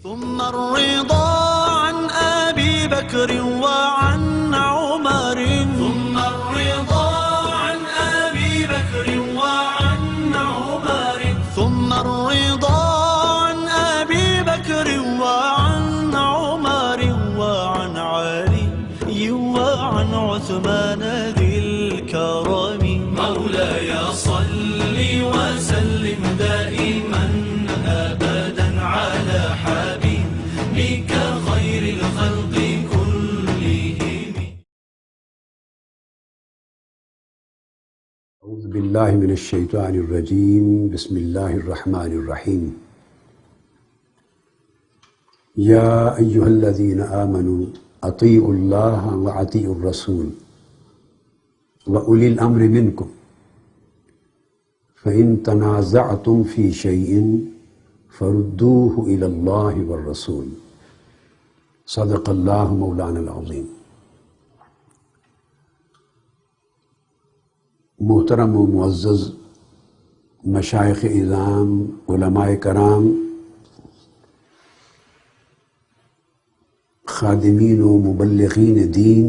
ثم الرضا عن أبي بكر وعن عمر ثم الرضا عن أبي بكر وعن عمر ثم الرضا عن أبي بكر وعن عمر وعن علي وعن عثمان ذي الكرم مولاي صل وسلم دائما أبدا على حبيبك خير الخلق كلهم. اعوذ باللہ من الشیطان الرجیم. بسم اللہ الرحمن الرحیم. یا ایہا الذین آمنوا اطیعوا اللہ واطیعوا الرسول واولی الامر منکم فإن تنازعتم في شيء فردوه إلى الله والرسول. صدق اللہ مولانا العظیم. محترم و معزز مشائخ اعظام، علماء کرام، خادمین و مبلغین دین،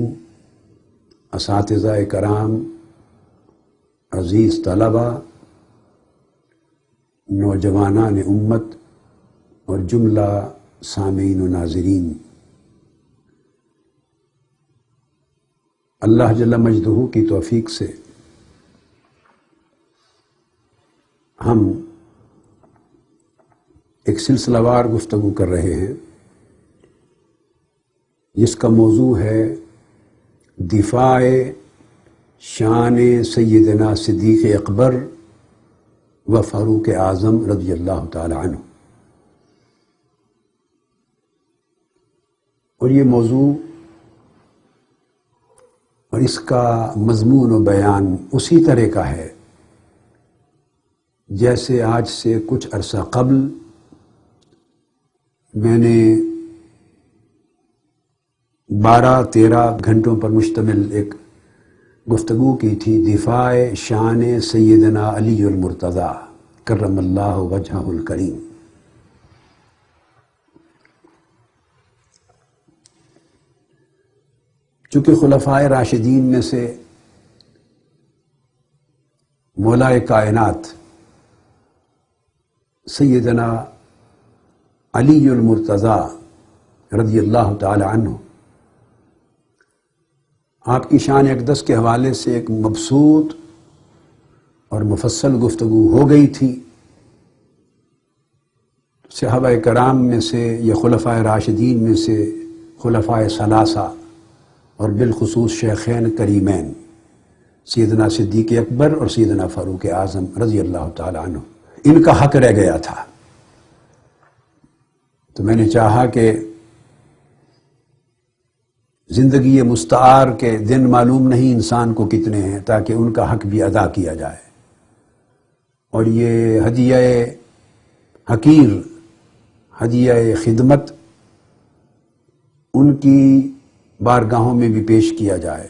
اساتذہ کرام، عزیز طلبہ، نوجوانان امت اور جملہ سامعین و ناظرین، اللہ جل مجدہ کی توفیق سے ہم ایک سلسلہ وار گفتگو کر رہے ہیں جس کا موضوع ہے دفاع شان سیدنا صدیق اکبر و فاروق اعظم رضی اللہ تعالی عنہ. اور یہ موضوع اور اس کا مضمون و بیان اسی طرح کا ہے جیسے آج سے کچھ عرصہ قبل میں نے 12-13 گھنٹوں پر مشتمل ایک گفتگو کی تھی، دفاع شان سیدنا علی المرتضیٰ کرم اللہ وجہہ الکریم. چونکہ خلفائے راشدین میں سے مولائے کائنات سیدنا علی المرتضیٰ رضی اللہ تعالی عنہ، آپ کی شان اقدس کے حوالے سے ایک مبسوط اور مفصل گفتگو ہو گئی تھی. صحابہ کرام میں سے یا خلفائے راشدین میں سے خلفائے ثلاثہ اور بالخصوص شیخین کریمین سیدنا صدیق اکبر اور سیدنا فاروق اعظم رضی اللہ تعالی عنہ، ان کا حق رہ گیا تھا. تو میں نے چاہا کہ زندگی مستعار کے دن معلوم نہیں انسان کو کتنے ہیں، تاکہ ان کا حق بھی ادا کیا جائے. اور یہ ہدیہ حقیر، ہدیہ خدمت ان کی بارگاہوں میں بھی پیش کیا جائے،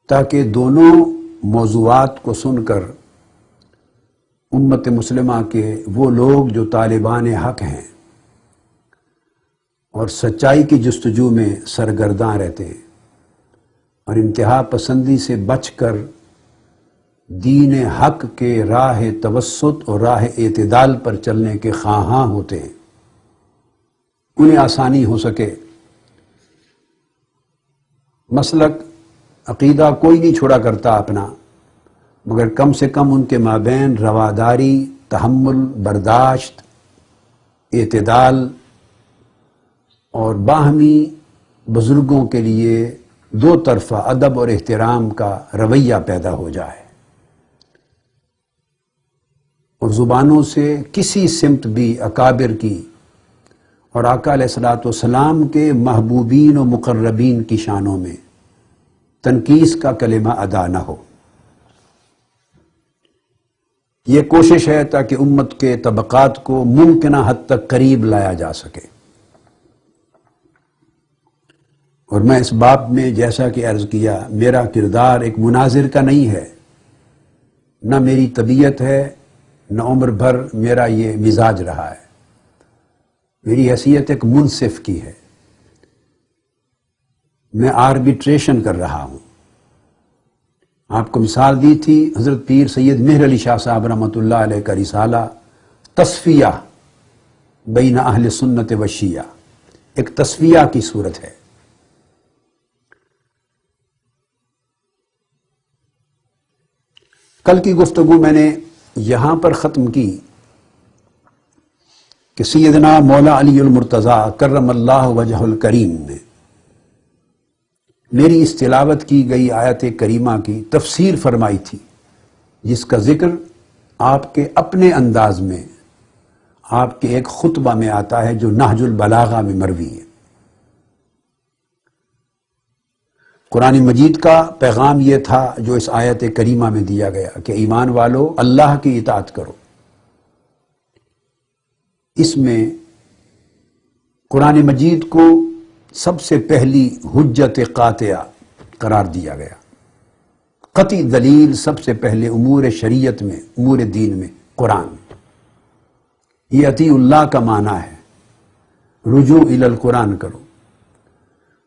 تاکہ دونوں موضوعات کو سن کر امت مسلمہ کے وہ لوگ جو طالبان حق ہیں اور سچائی کی جستجو میں سرگرداں رہتے ہیں اور انتہا پسندی سے بچ کر دین حق کے راہ توسط اور راہ اعتدال پر چلنے کے خواہاں ہوتے ہیں، انہیں آسانی ہو سکے. مسلک عقیدہ کوئی نہیں چھوڑا کرتا اپنا، مگر کم سے کم ان کے مابین رواداری، تحمل، برداشت، اعتدال اور باہمی بزرگوں کے لیے دو طرفہ ادب اور احترام کا رویہ پیدا ہو جائے، اور زبانوں سے کسی سمت بھی اکابر کی اور آقا علیہ الصلوۃ والسلام کے محبوبین و مقربین کی شانوں میں تنقیص کا کلمہ ادا نہ ہو. یہ کوشش ہے تاکہ امت کے طبقات کو ممکنہ حد تک قریب لایا جا سکے. اور میں اس باب میں جیسا کہ عرض کیا، میرا کردار ایک مناظر کا نہیں ہے، نہ میری طبیعت ہے، نہ عمر بھر میرا یہ مزاج رہا ہے. میری حیثیت ایک منصف کی ہے، میں آربیٹریشن کر رہا ہوں۔ آپ کو مثال دی تھی حضرت پیر سید مہر علی شاہ صاحب رحمۃ اللہ علیہ کا رسالہ تصفیہ بین اہل سنت و شیعہ، ایک تصفیہ کی صورت ہے۔ کل کی گفتگو میں نے یہاں پر ختم کی کہ سیدنا مولا علی المرتضیٰ کرم اللہ وجہ الکریم نے میری اس تلاوت کی گئی آیت کریمہ کی تفسیر فرمائی تھی، جس کا ذکر آپ کے اپنے انداز میں آپ کے ایک خطبہ میں آتا ہے جو نہج البلاغہ میں مروی ہے۔ قرآن مجید کا پیغام یہ تھا جو اس آیت کریمہ میں دیا گیا کہ ایمان والو اللہ کی اطاعت کرو۔ اس میں قرآن مجید کو سب سے پہلی حجت قاطعہ قرار دیا گیا، قطعی دلیل سب سے پہلے امور شریعت میں، امور دین میں قرآن۔ یہ اطیع اللہ کا معنی ہے، رجوع الی القرآن کرو،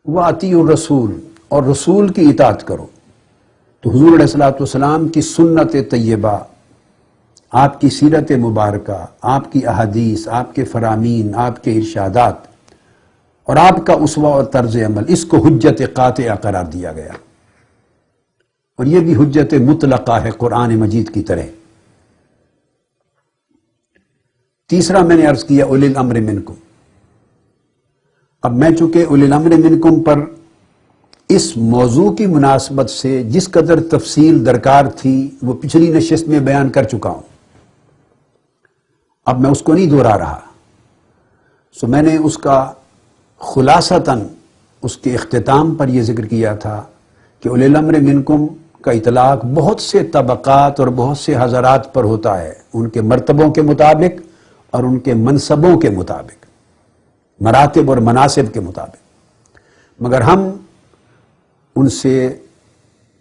وہ اطیع الرسول، اور رسول کی اطاعت کرو۔ تو حضور علیہ الصلوۃ والسلام کی سنت طیبہ، آپ کی سیرت مبارکہ، آپ کی احادیث، آپ کے فرامین، آپ کے ارشادات اور آپ کا اسوہ اور طرز عمل، اس کو حجت قاطعہ قرار دیا گیا، اور یہ بھی حجت مطلقہ ہے قرآن مجید کی طرح۔ تیسرا میں نے عرض کیا اولی الامر منکم۔ اب میں چونکہ اولی الامر منکم پر اس موضوع کی مناسبت سے جس قدر تفصیل درکار تھی وہ پچھلی نشست میں بیان کر چکا ہوں، اب میں اس کو نہیں دہرا رہا۔ سو میں نے اس کا خلاصتاً اس کے اختتام پر یہ ذکر کیا تھا کہ اولی الامر منکم کا اطلاق بہت سے طبقات اور بہت سے حضرات پر ہوتا ہے، ان کے مرتبوں کے مطابق اور ان کے منصبوں کے مطابق، مراتب اور مناصب کے مطابق، مگر ہم ان سے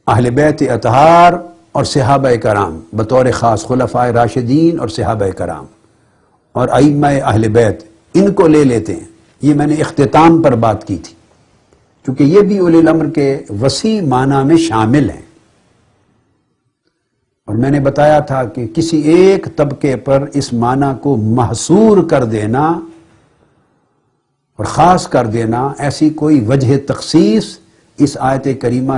اہل بیت اطہار اور صحابہ کرام بطور خاص خلفائے راشدین اور صحابہ کرام اور ائمہ اہل بیت ان کو لے لیتے ہیں۔ یہ میں نے اختتام پر بات کی تھی، کیونکہ یہ بھی اولی الامر کے وسیع معنی میں شامل ہیں، اور میں نے بتایا تھا کہ کسی ایک طبقے پر اس معنی کو محصور کر دینا اور خاص کر دینا، ایسی کوئی وجہ تخصیص اس آیت کریمہ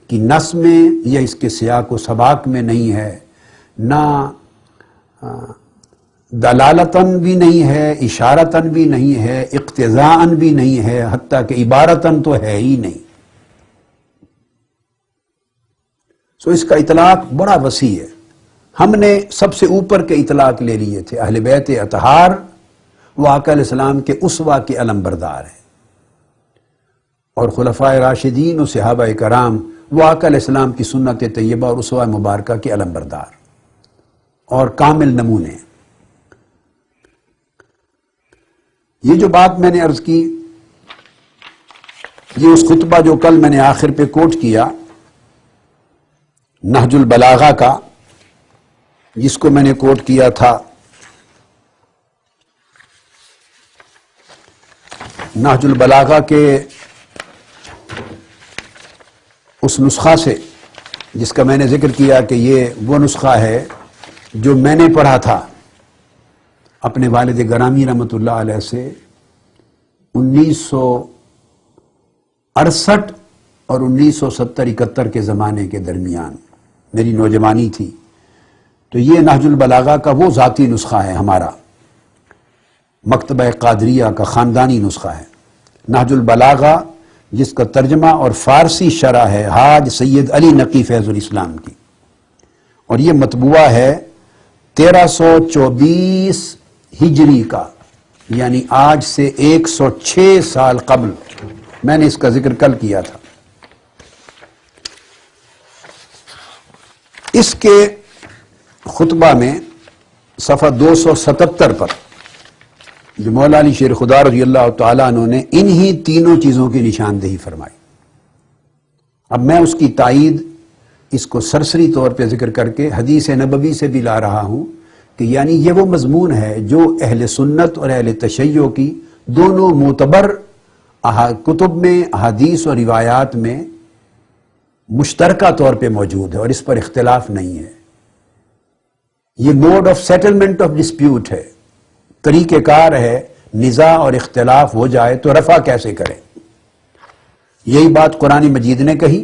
کی نص میں یا اس کے سیاق و سباق میں نہیں ہے، نہ دلالتاً بھی نہیں ہے، اشارتاً بھی نہیں ہے، اقتضاءً بھی نہیں ہے، حتیٰ کہ عبارتاً تو ہے ہی نہیں۔ سو اس کا اطلاق بڑا وسیع ہے۔ ہم نے سب سے اوپر کے اطلاق لے لیے تھے، اہل بیت اطہار وہ آقا علیہ السلام کے اسوہ کے علم بردار ہیں، اور خلفائے راشدین و صحابہ کرام وہ آقا علیہ السلام کی سنت طیبہ اور اسوہ مبارکہ کے علم بردار اور کامل نمونے۔ یہ جو بات میں نے عرض کی، یہ اس خطبہ جو کل میں نے آخر پہ کوٹ کیا نہج البلاغہ کا، جس کو میں نے کوٹ کیا تھا نہج البلاغہ کے اس نسخہ سے، جس کا میں نے ذکر کیا کہ یہ وہ نسخہ ہے جو میں نے پڑھا تھا اپنے والد گرامی رحمۃ اللہ علیہ سے 1968 اور 1970-71 کے زمانے کے درمیان، میری نوجوانی تھی۔ تو یہ نہج البلاغہ کا وہ ذاتی نسخہ ہے ہمارا، مکتبہ قادریہ کا خاندانی نسخہ ہے نہج البلاغہ، جس کا ترجمہ اور فارسی شرح ہے حاج سید علی نقی فیض الاسلام کی، اور یہ مطبوعہ ہے 1324 ہجری کا، یعنی آج سے 106 سال قبل۔ میں نے اس کا ذکر کل کیا تھا۔ اس کے خطبہ میں صفحہ 277 پر جو مولا علی شیر خدا رضی اللہ تعالیٰ عنہ نے انہی تینوں چیزوں کی نشاندہی فرمائی۔ اب میں اس کی تائید اس کو سرسری طور پہ ذکر کر کے حدیث نبوی سے بھی لا رہا ہوں کہ یعنی یہ وہ مضمون ہے جو اہل سنت اور اہل تشیع کی دونوں معتبر کتب میں، احادیث اور روایات میں مشترکہ طور پہ موجود ہے اور اس پر اختلاف نہیں ہے۔ یہ mode of settlement of dispute ہے، طریقہ کار ہے، نزاع اور اختلاف ہو جائے تو رفع کیسے کریں۔ یہی بات قرآن مجید نے کہی،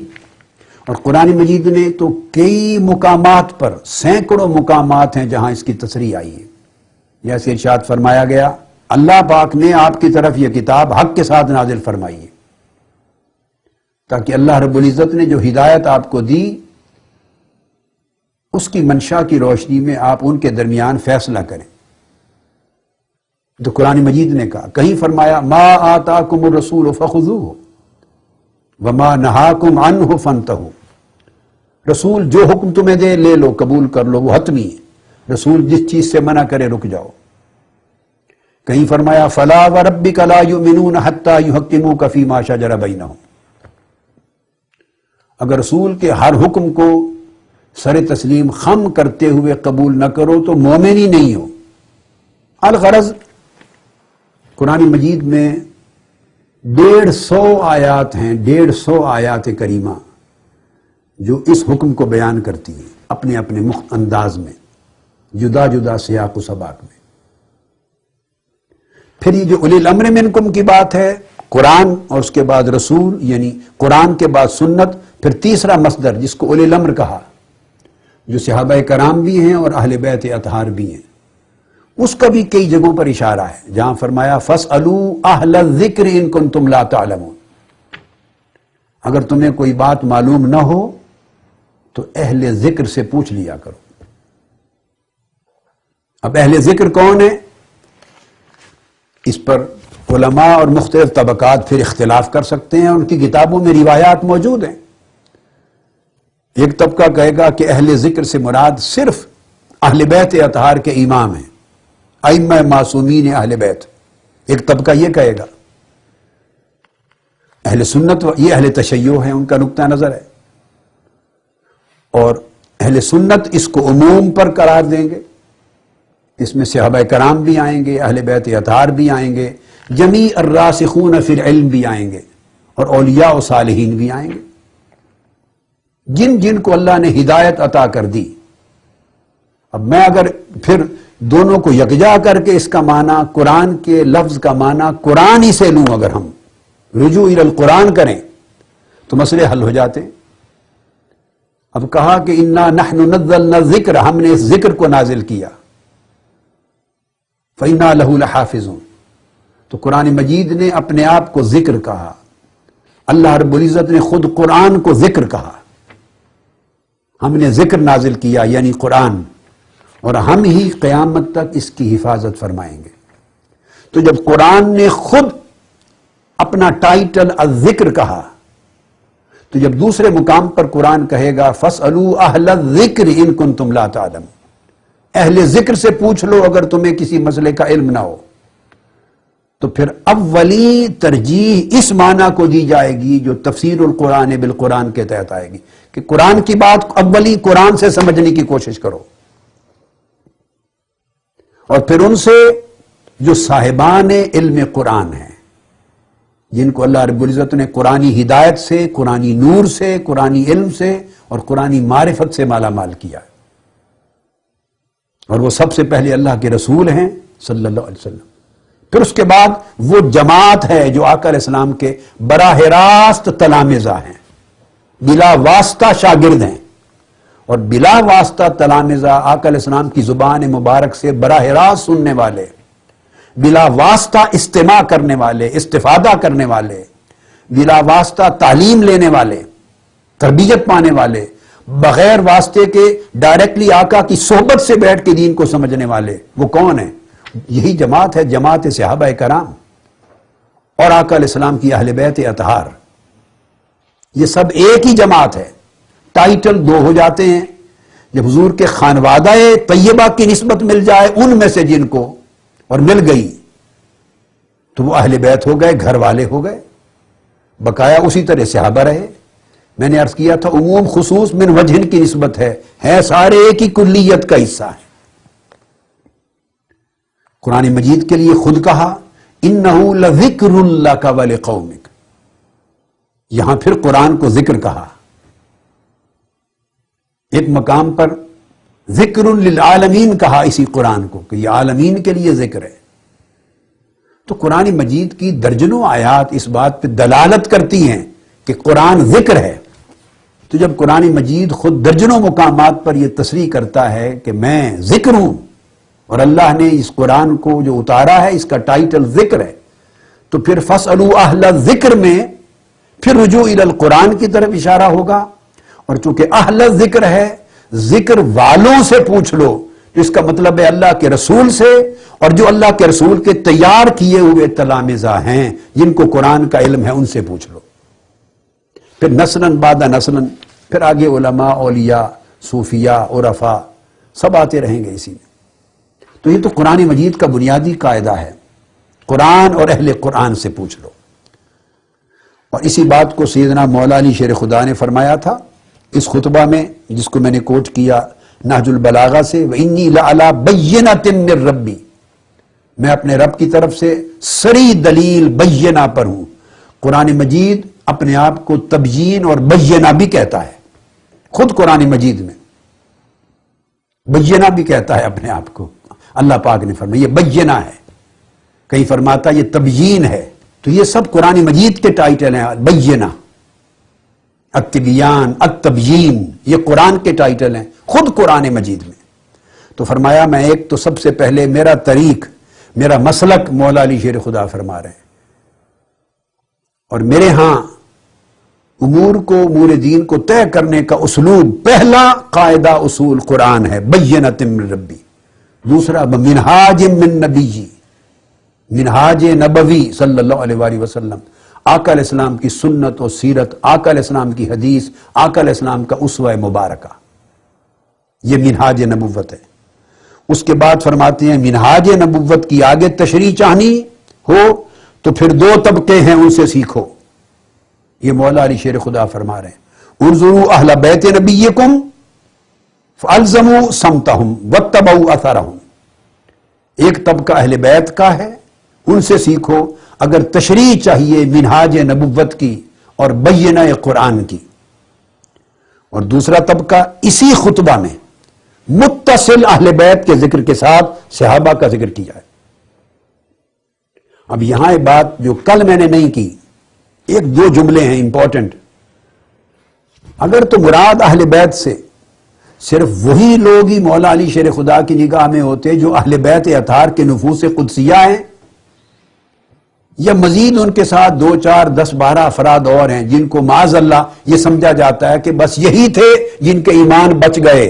اور قرآن مجید نے تو کئی مقامات پر، سینکڑوں مقامات ہیں جہاں اس کی تصریح آئی ہے۔ جیسے ارشاد فرمایا گیا، اللہ پاک نے آپ کی طرف یہ کتاب حق کے ساتھ نازل فرمائی ہے، تاکہ اللہ رب العزت نے جو ہدایت آپ کو دی اس کی منشا کی روشنی میں آپ ان کے درمیان فیصلہ کریں۔ تو قرآن مجید نے کہا، کہیں فرمایا ما آتاکم الرسول فخذوہ وما نہاکم عنہ فانتہوا، رسول جو حکم تمہیں دے لے لو، قبول کر لو، وہ حتمی ہے۔ رسول جس چیز سے منع کرے رک جاؤ۔ کہیں فرمایا فلا وربک لا یؤمنون حتی یحکموک فیما شجر بینہم، اگر رسول کے ہر حکم کو سر تسلیم خم کرتے ہوئے قبول نہ کرو تو مومن ہی نہیں ہو۔ الغرض قرآن مجید میں 150 آیات ہیں، 150 آیات کریمہ جو اس حکم کو بیان کرتی ہیں اپنے اپنے انداز میں، جدا جدا سیاق و سباق میں۔ پھر یہ جو اولی الامر منکم کی بات ہے، قرآن اور اس کے بعد رسول، یعنی قرآن کے بعد سنت، پھر تیسرا مصدر جس کو اولی الامر کہا، جو صحابہ کرام بھی ہیں اور اہل بیت اطہار بھی ہیں، اس کا بھی کئی جگہوں پر اشارہ ہے، جہاں فرمایا فَاسْأَلُوا أَهْلَ الذِّكْرِ إِن كُنتُمْ لَا تَعْلَمُونَ، اگر تمہیں کوئی بات معلوم نہ ہو تو اہل ذکر سے پوچھ لیا کرو۔ اب اہل ذکر کون ہے؟ اس پر علماء اور مختلف طبقات پھر اختلاف کر سکتے ہیں، ان کی کتابوں میں روایات موجود ہیں۔ ایک طبقہ کہے گا کہ اہل ذکر سے مراد صرف اہل بیت اطہار کے امام ہیں، ائمہ معصومین اہل بیت۔ ایک طبقہ یہ کہے گا۔ اہل سنت یہ اہل تشیع ہیں، ان کا نقطہ نظر ہے، اور اہل سنت اس کو عموم پر قرار دیں گے، اس میں صحابہ کرام بھی آئیں گے، اہل بیت اطہار بھی آئیں گے، جمیع الراسخون فی العلم بھی آئیں گے، اور اولیاء و صالحین بھی آئیں گے، جن جن کو اللہ نے ہدایت عطا کر دی۔ اب میں اگر پھر دونوں کو یکجا کر کے اس کا معنی، قرآن کے لفظ کا معنی قرآن ہی سے لوں، اگر ہم رجوع الی القرآن کریں تو مسئلے حل ہو جاتے ہیں۔ اب کہا کہ انا نحن نزلنا الذکر، ہم نے اس ذکر کو نازل کیا، فإنا لہ لحافظون، تو قرآن مجید نے اپنے آپ کو ذکر کہا، اللہ رب العزت نے خود قرآن کو ذکر کہا، ہم نے ذکر نازل کیا یعنی قرآن، اور ہم ہی قیامت تک اس کی حفاظت فرمائیں گے۔ تو جب قرآن نے خود اپنا ٹائٹل الذکر کہا، تو جب دوسرے مقام پر قرآن کہے گا فَاسْأَلُوا أَهْلَ الذِّكْرِ إِن كُنتُمْ لَا تَعْلَمُونَ، اہل ذکر سے پوچھ لو اگر تمہیں کسی مسئلے کا علم نہ ہو، تو پھر اولی ترجیح اس معنی کو دی جائے گی جو تفسیر القرآن بالقرآن کے تحت آئے گی، کہ قرآن کی بات اولی قرآن سے سمجھنے کی کوشش کرو، اور پھر ان سے جو صاحبان علم قرآن ہیں، جن کو اللہ رب العزت نے قرآنی ہدایت سے، قرآنی نور سے، قرآنی علم سے اور قرآنی معرفت سے مالا مال کیا، اور وہ سب سے پہلے اللہ کے رسول ہیں صلی اللہ علیہ وسلم۔ پھر اس کے بعد وہ جماعت ہے جو آقا علیہ السلام کے براہ راست تلامذہ ہیں، بلا واسطہ شاگرد ہیں، اور بلا واسطہ تلامذہ آقا علیہ السلام کی زبان مبارک سے براہ راست سننے والے، بلا واسطہ استماع کرنے والے، استفادہ کرنے والے، بلا واسطہ تعلیم لینے والے، تربیت پانے والے، بغیر واسطے کے ڈائریکٹلی آقا کی صحبت سے بیٹھ کے دین کو سمجھنے والے، وہ کون ہیں؟ یہی جماعت ہے، جماعت صحابہ کرام اور آقا علیہ السلام کی اہل بیت اطہار۔ یہ سب ایک ہی جماعت ہے، ٹائٹل دو ہو جاتے ہیں جب حضور کے خانوادہ طیبہ کی نسبت مل جائے ان میں سے جن کو، اور مل گئی تو وہ اہل بیت ہو گئے، گھر والے ہو گئے، بقایا اسی طرح صحابہ رہے۔ میں نے عرض کیا تھا عموم خصوص من وجہ کی نسبت ہے سارے ایک ہی کلیت کا حصہ ہے۔ قرآن مجید کے لیے خود کہا انہو لذکر لک ولقومک، یہاں پھر قرآن کو ذکر کہا، ایک مقام پر ذکر للعالمین کہا اسی قرآن کو کہ یہ عالمین کے لیے ذکر ہے۔ تو قرآن مجید کی درجنوں آیات اس بات پہ دلالت کرتی ہیں کہ قرآن ذکر ہے۔ تو جب قرآن مجید خود درجنوں مقامات پر یہ تصریح کرتا ہے کہ میں ذکر ہوں، اور اللہ نے اس قرآن کو جو اتارا ہے اس کا ٹائٹل ذکر ہے، تو پھر فَاسْأَلُوا أَهْلَ الذِّكْرِ میں پھر رجوع الی القرآن کی طرف اشارہ ہوگا، اور چونکہ اہل ذکر ہے، ذکر والوں سے پوچھ لو، تو اس کا مطلب ہے اللہ کے رسول سے، اور جو اللہ کے رسول کے تیار کیے ہوئے تلامذہ ہیں جن کو قرآن کا علم ہے ان سے پوچھ لو۔ پھر نسلاً بعد نسلاً پھر آگے علماء، اولیاء، صوفیاء، عرفاء سب آتے رہیں گے اسی میں۔ تو یہ تو قرآن مجید کا بنیادی قاعدہ ہے، قرآن اور اہل قرآن سے پوچھ لو۔ اور اسی بات کو سیدنا مولا علی شیر خدا نے فرمایا تھا اس خطبہ میں جس کو میں نے کوٹ کیا نہج البلاغہ سے، وَإِنِّي لَعَلَىٰ بَيِّنَةٍ مِّن رَبِّي، میں اپنے رب کی طرف سے سری دلیل بینہ پر ہوں۔ قرآن مجید اپنے آپ کو تبیین اور بینہ بھی کہتا ہے، خود قرآن مجید میں بینہ بھی کہتا ہے اپنے آپ کو، اللہ پاک نے فرمایا یہ بینہ ہے، کہیں فرماتا یہ تبیین ہے، تو یہ سب قرآن مجید کے ٹائٹل ہیں، بینہ، التبیان، التبیین، یہ قرآن کے ٹائٹل ہیں خود قرآن مجید میں۔ تو فرمایا میں ایک تو سب سے پہلے میرا طریق، میرا مسلک مولا علی شیر خدا فرما رہے ہیں، اور میرے ہاں امور کو، امور دین کو طے کرنے کا اسلوب، پہلا قاعدہ اصول قرآن ہے بینۃ من ربی، دوسرا منہاج من نبی، منہاج نبوی صلی اللہ علیہ وآلہ وسلم، آقا علیہ السلام کی سنت و سیرت، آقا علیہ السلام کی حدیث، آقا علیہ السلام کا اسوہ مبارکہ، یہ منہاج نبوت ہے۔ اس کے بعد فرماتے ہیں منہاج نبوت کی آگے تشریح چاہنی ہو تو پھر دو طبقے ہیں ان سے سیکھو، یہ مولا علی شیر خدا فرما رہے ہیں انظروا اہل بیت نبیکم فالزموا صمتہم واتبعوا اثرہم، ایک طبقہ اہل بیت کا ہے ان سے سیکھو اگر تشریح چاہیے منہاج نبوت کی اور بینہ قرآن کی، اور دوسرا طبقہ اسی خطبہ میں متصل اہل بیت کے ذکر کے ساتھ صحابہ کا ذکر کیا ہے۔ اب یہاں ایک بات جو کل میں نے نہیں کی، ایک دو جملے ہیں امپورٹنٹ، اگر تو مراد اہل بیت سے صرف وہی لوگ ہی مولا علی شیر خدا کی نگاہ میں ہوتے جو اہل بیت اطہار کے نفوس قدسیہ ہیں، یا مزید ان کے ساتھ 2 4 10 12 افراد اور ہیں جن کو معاذ اللہ یہ سمجھا جاتا ہے کہ بس یہی تھے جن کے ایمان بچ گئے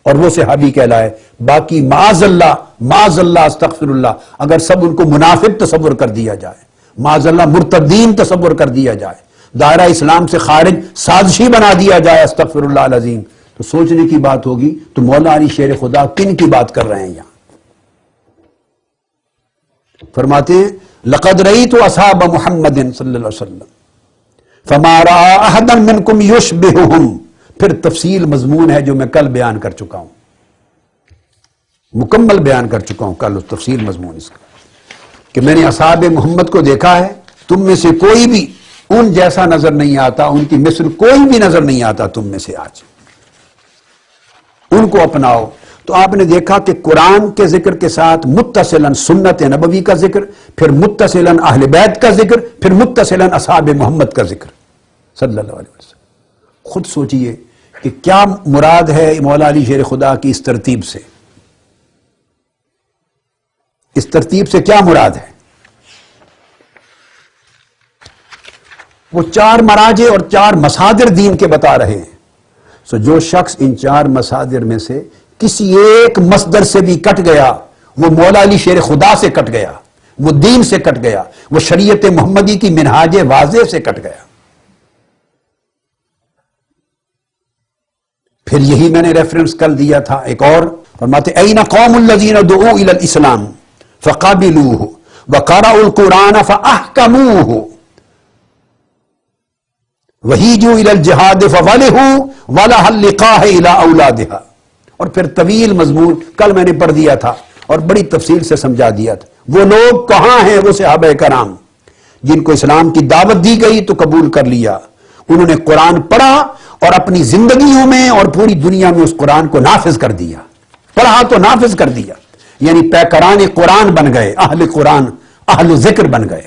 اور وہ صحابی کہلائے، باقی معاذ اللہ استغفر اللہ اگر سب ان کو منافق تصور کر دیا جائے، معاذ اللہ مرتدین تصور کر دیا جائے، دائرہ اسلام سے خارج سازشی بنا دیا جائے، استغفر اللہ العظیم، تو سوچنے کی بات ہوگی تو مولا علی شیر خدا کن کی بات کر رہے ہیں یہاں؟ فرماتے ہیں لقد رأیت اصحاب محمد صلی اللہ علیہ وسلم فما رأى احدا منکم یشبہہم، پھر تفصیل مضمون ہے جو میں کل بیان کر چکا ہوں، مکمل بیان کر چکا ہوں کل اس تفصیل مضمون اس کا، کہ میں نے اصحاب محمد کو دیکھا ہے، تم میں سے کوئی بھی ان جیسا نظر نہیں آتا، ان کی مثل کوئی بھی نظر نہیں آتا تم میں سے آج، ان کو اپناؤ۔ تو آپ نے دیکھا کہ قرآن کے ذکر کے ساتھ متصلاً سنت نبوی کا ذکر، پھر متصلاً اہل بیت کا ذکر، پھر متصلاً اصحاب محمد کا ذکر صلی اللہ علیہ وسلم۔ خود سوچئے کہ کیا مراد ہے مولا علی شیر خدا کی اس ترتیب سے، اس ترتیب سے کیا مراد ہے؟ وہ 4 مراجع اور 4 مصادر دین کے بتا رہے ہیں، سو جو شخص ان 4 مصادر میں سے کسی ایک مصدر سے بھی کٹ گیا وہ مولا علی شیر خدا سے کٹ گیا، وہ دین سے کٹ گیا، وہ شریعت محمدی کی منہاج واضح سے کٹ گیا۔ پھر یہی میں نے ریفرنس کل دیا تھا ایک اور، فرماتے این قوم الذین دعوا الی الاسلام فقبلوه وقرأوا القرآن فاحکموه وہیجوا الی الجہاد فولہوا ولہ اللقاح الی اولادہا، اور پھر طویل مضمون کل میں نے پڑھ دیا تھا، اور بڑی تفصیل سے سمجھا دیا تھا وہ لوگ کہاں ہیں، وہ صحابہ کرام جن کو اسلام کی دعوت دی گئی تو قبول کر لیا، انہوں نے قرآن پڑھا اور اپنی زندگیوں میں اور پوری دنیا میں اس قرآن کو نافذ کر دیا، پڑھا تو نافذ کر دیا، یعنی پیکران قرآن بن گئے، اہل قرآن اہل ذکر بن گئے۔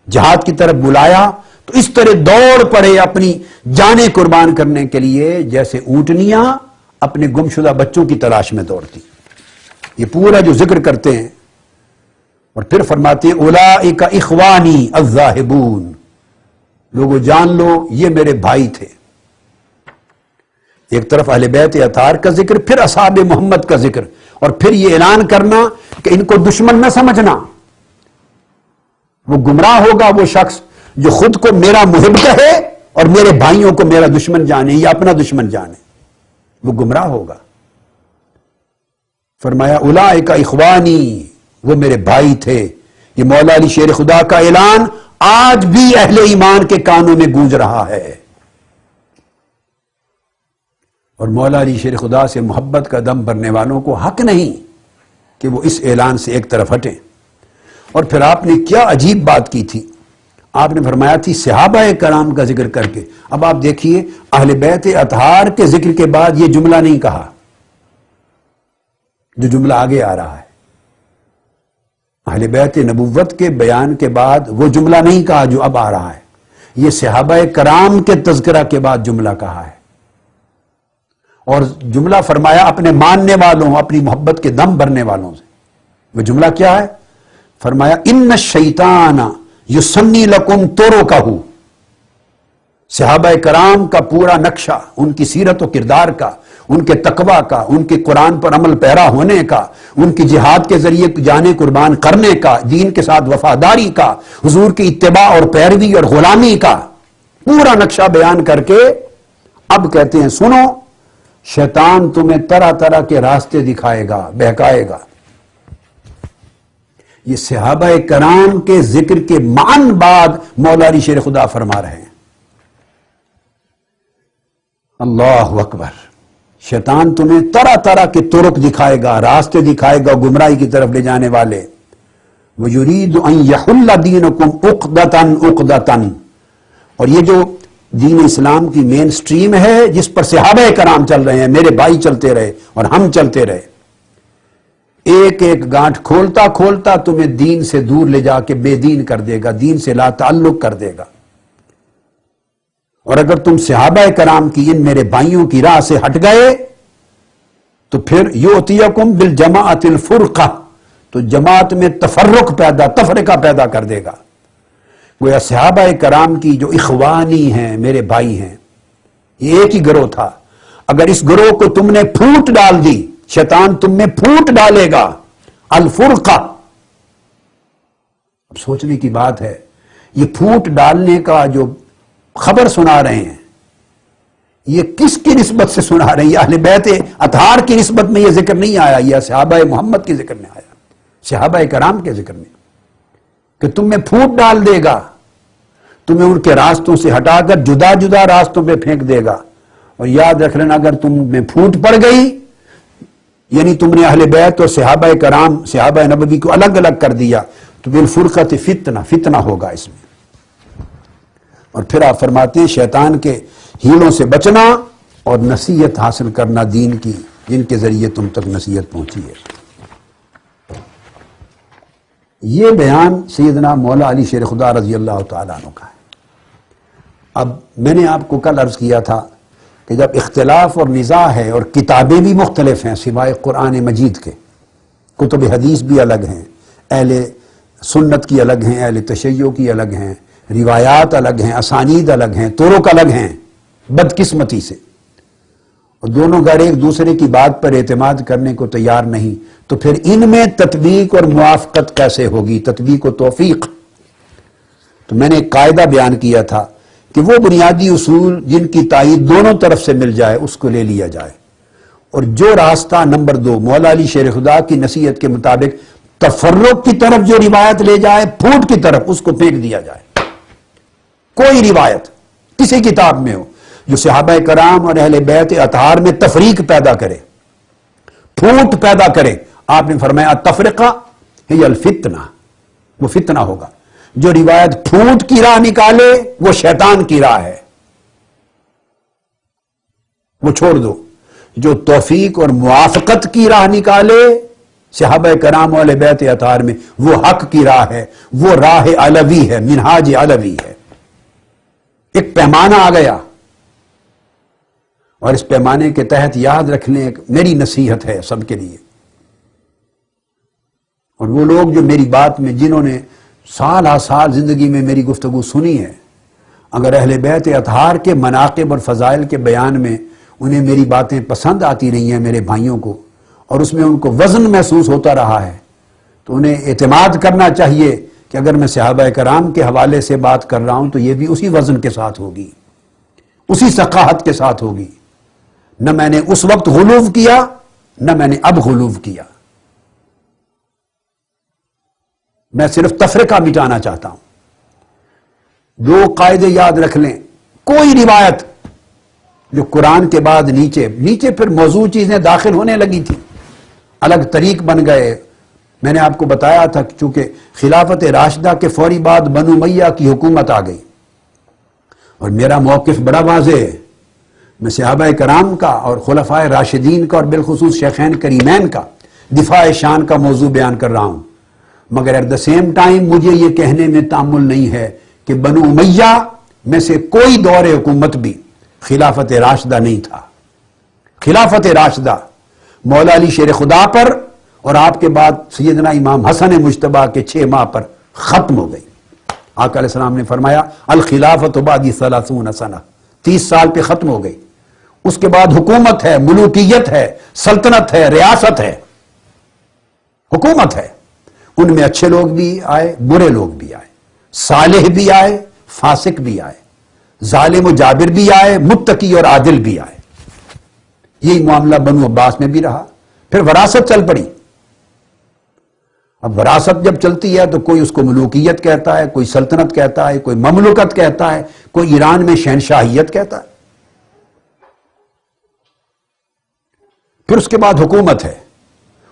جہاد کی طرف بلایا تو اس طرح دوڑ پڑے اپنی جانیں قربان کرنے کے لیے جیسے اونٹنیاں اپنے گمشدہ بچوں کی تلاش میں دوڑتی۔ یہ پورا جو ذکر کرتے ہیں اور پھر فرماتے ہیں اولئک اخوانی الذاہبون، لوگوں جان لو یہ میرے بھائی تھے۔ ایک طرف اہل بیت اطہار کا ذکر، پھر اصحاب محمد کا ذکر، اور پھر یہ اعلان کرنا کہ ان کو دشمن نہ سمجھنا، وہ گمراہ ہوگا وہ شخص جو خود کو میرا محب کہے اور میرے بھائیوں کو میرا دشمن جانے یا اپنا دشمن جانے، وہ گمراہ ہوگا۔ فرمایا اولئک اخوانی، وہ میرے بھائی تھے۔ یہ مولا علی شیر خدا کا اعلان آج بھی اہل ایمان کے کانوں میں گونج رہا ہے، اور مولا علی شیر خدا سے محبت کا دم بھرنے والوں کو حق نہیں کہ وہ اس اعلان سے ایک طرف ہٹیں۔ اور پھر آپ نے کیا عجیب بات کی تھی، آپ نے فرمایا تھی صحابہ کرام کا ذکر کر کے، اب آپ دیکھیے اہل بیت اطہار کے ذکر کے بعد یہ جملہ نہیں کہا جو جملہ آگے آ رہا ہے، اہل بیت نبوت کے بیان کے بعد وہ جملہ نہیں کہا جو اب آ رہا ہے، یہ صحابہ کرام کے تذکرہ کے بعد جملہ کہا ہے، اور جملہ فرمایا اپنے ماننے والوں، اپنی محبت کے دم بھرنے والوں سے۔ وہ جملہ کیا ہے؟ فرمایا ان الشیطان یسنی لکم طرقہ، صحابہ کرام کا پورا نقشہ، ان کی سیرت و کردار کا، ان کے تقوی کا، ان کے قرآن پر عمل پیرا ہونے کا، ان کی جہاد کے ذریعے جانیں قربان کرنے کا، دین کے ساتھ وفاداری کا، حضور کی اتباع اور پیروی اور غلامی کا پورا نقشہ بیان کر کے اب کہتے ہیں سنو، شیطان تمہیں طرح طرح کے راستے دکھائے گا، بہکائے گا۔ یہ صحابہ کرام کے ذکر کے معن بعد مولا علی شیر خدا فرما رہے ہیں اللہ اکبر، شیطان تمہیں طرح طرح کے طرق دکھائے گا، راستے دکھائے گا گمراہی کی طرف لے جانے والے۔ وَيُرِيدُ أَن يَحُلَّ دِينَكُمْ عُقْدَةً عُقْدَةً، اور یہ جو دین اسلام کی مین سٹریم ہے جس پر صحابہ کرام چل رہے ہیں، میرے بھائی چلتے رہے اور ہم چلتے رہے، ایک ایک گانٹھ کھولتا کھولتا تمہیں دین سے دور لے جا کے بے دین کر دے گا، دین سے لا تعلق کر دے گا۔ اور اگر تم صحابہ کرام کی ان میرے بھائیوں کی راہ سے ہٹ گئے تو پھر یؤتیکم بالجماعۃ الفرقہ، تو جماعت میں تفرق پیدا، تفرقہ پیدا کر دے گا۔ گویا صحابہ کرام کی جو اخوانی ہیں، میرے بھائی ہیں، یہ ایک ہی گروہ تھا، اگر اس گروہ کو تم نے پھوٹ ڈال دی، شیطان تم میں پھوٹ ڈالے گا، الفرقہ۔ اب سوچنے کی بات ہے، یہ پھوٹ ڈالنے کا جو خبر سنا رہے ہیں یہ کس کی نسبت سے سنا رہے ہیں؟ یہ اہل بیت اطہار کی نسبت میں یہ ذکر نہیں آیا، یہ صحابہ محمد کے ذکر میں آیا، صحابہ کرام کے ذکر میں، کہ تم میں پھوٹ ڈال دے گا، تمہیں ان کے راستوں سے ہٹا کر جدا جدا راستوں پہ پھینک دے گا۔ اور یاد رکھ لینا، اگر تم میں پھوٹ پڑ گئی یعنی تم نے اہل بیت اور صحابہ کرام، صحابہ نبوی کو الگ الگ کر دیا تو بالفرقۃ فتنہ، فتنہ ہوگا اس میں۔ اور پھر آپ فرماتے ہیں شیطان کے ہیلوں سے بچنا اور نصیحت حاصل کرنا دین کی، جن کے ذریعے تم تک نصیحت پہنچی ہے۔ یہ بیان سیدنا مولا علی شیر خدا رضی اللہ تعالیٰ عنہ کا ہے۔ اب میں نے آپ کو کل عرض کیا تھا کہ جب اختلاف اور نزاع ہے اور کتابیں بھی مختلف ہیں سوائے قرآن مجید کے، کتب حدیث بھی الگ ہیں، اہل سنت کی الگ ہیں، اہل تشیع کی الگ ہیں، روایات الگ ہیں، اسانید الگ ہیں، طرق الگ ہیں، بدقسمتی سے، اور دونوں گھر ایک دوسرے کی بات پر اعتماد کرنے کو تیار نہیں، تو پھر ان میں تطبیق اور موافقت کیسے ہوگی، تطبیق و توفیق۔ تو میں نے ایک قاعدہ بیان کیا تھا کہ وہ بنیادی اصول جن کی تائید دونوں طرف سے مل جائے اس کو لے لیا جائے، اور جو راستہ نمبر 2 مولا علی شیر خدا کی نصیحت کے مطابق تفرق کی طرف جو روایت لے جائے، پھوٹ کی طرف، اس کو پھینک دیا جائے۔ کوئی روایت کسی کتاب میں ہو جو صحابہ کرام اور اہل بیت اطہار میں تفریق پیدا کرے، پھوٹ پیدا کرے، آپ نے فرمایا تفرقہ ہی الفتنہ، وہ فتنہ ہوگا. جو روایت پھوٹ کی راہ نکالے وہ شیطان کی راہ ہے، وہ چھوڑ دو. جو توفیق اور موافقت کی راہ نکالے صحابہ کرام والے بیت اطہار میں، وہ حق کی راہ ہے، وہ راہ علوی ہے، منہاج علوی ہے. ایک پیمانہ آ گیا، اور اس پیمانے کے تحت یاد رکھ لیں، ایک میری نصیحت ہے سب کے لیے، اور وہ لوگ جو میری بات میں جنہوں نے سال ہا سال زندگی میں میری گفتگو سنی ہے، اگر اہل بیت اطہار کے مناقب اور فضائل کے بیان میں انہیں میری باتیں پسند آتی رہی ہیں میرے بھائیوں کو، اور اس میں ان کو وزن محسوس ہوتا رہا ہے، تو انہیں اعتماد کرنا چاہیے کہ اگر میں صحابہ کرام کے حوالے سے بات کر رہا ہوں تو یہ بھی اسی وزن کے ساتھ ہوگی، اسی ثقافت کے ساتھ ہوگی. نہ میں نے اس وقت غلو کیا، نہ میں نے اب غلو کیا. میں صرف تفرقہ مٹانا چاہتا ہوں. دو قاعدے یاد رکھ لیں. کوئی روایت جو قرآن کے بعد نیچے پھر موضوع چیزیں داخل ہونے لگی تھی، الگ طریق بن گئے. میں نے آپ کو بتایا تھا کہ چونکہ خلافت راشدہ کے فوری بعد بنو امیہ کی حکومت آ گئی، اور میرا موقف بڑا واضح ہے. میں صحابہ کرام کا اور خلفائے راشدین کا اور بالخصوص شیخین کریمین کا دفاع شان کا موضوع بیان کر رہا ہوں، مگر ایٹ دا سیم ٹائم مجھے یہ کہنے میں تامل نہیں ہے کہ بنو امیہ میں سے کوئی دور حکومت بھی خلافت راشدہ نہیں تھا. خلافت راشدہ مولا علی شیر خدا پر اور آپ کے بعد سیدنا امام حسن مجتبیٰ کے 6 ماہ پر ختم ہو گئی. آقا علیہ السلام نے فرمایا الخلافت بعدی 30 سنہ، 30 سال پہ ختم ہو گئی. اس کے بعد حکومت ہے، ملوکیت ہے، سلطنت ہے، ریاست ہے، حکومت ہے. ان میں اچھے لوگ بھی آئے، برے لوگ بھی آئے، صالح بھی آئے، فاسق بھی آئے، ظالم و جابر بھی آئے، متقی اور عادل بھی آئے. یہی معاملہ بنو عباس میں بھی رہا. پھر وراثت چل پڑی. اب وراثت جب چلتی ہے تو کوئی اس کو ملوکیت کہتا ہے، کوئی سلطنت کہتا ہے، کوئی مملکت کہتا ہے، کوئی ایران میں شہنشاہیت کہتا ہے. پھر اس کے بعد حکومت ہے،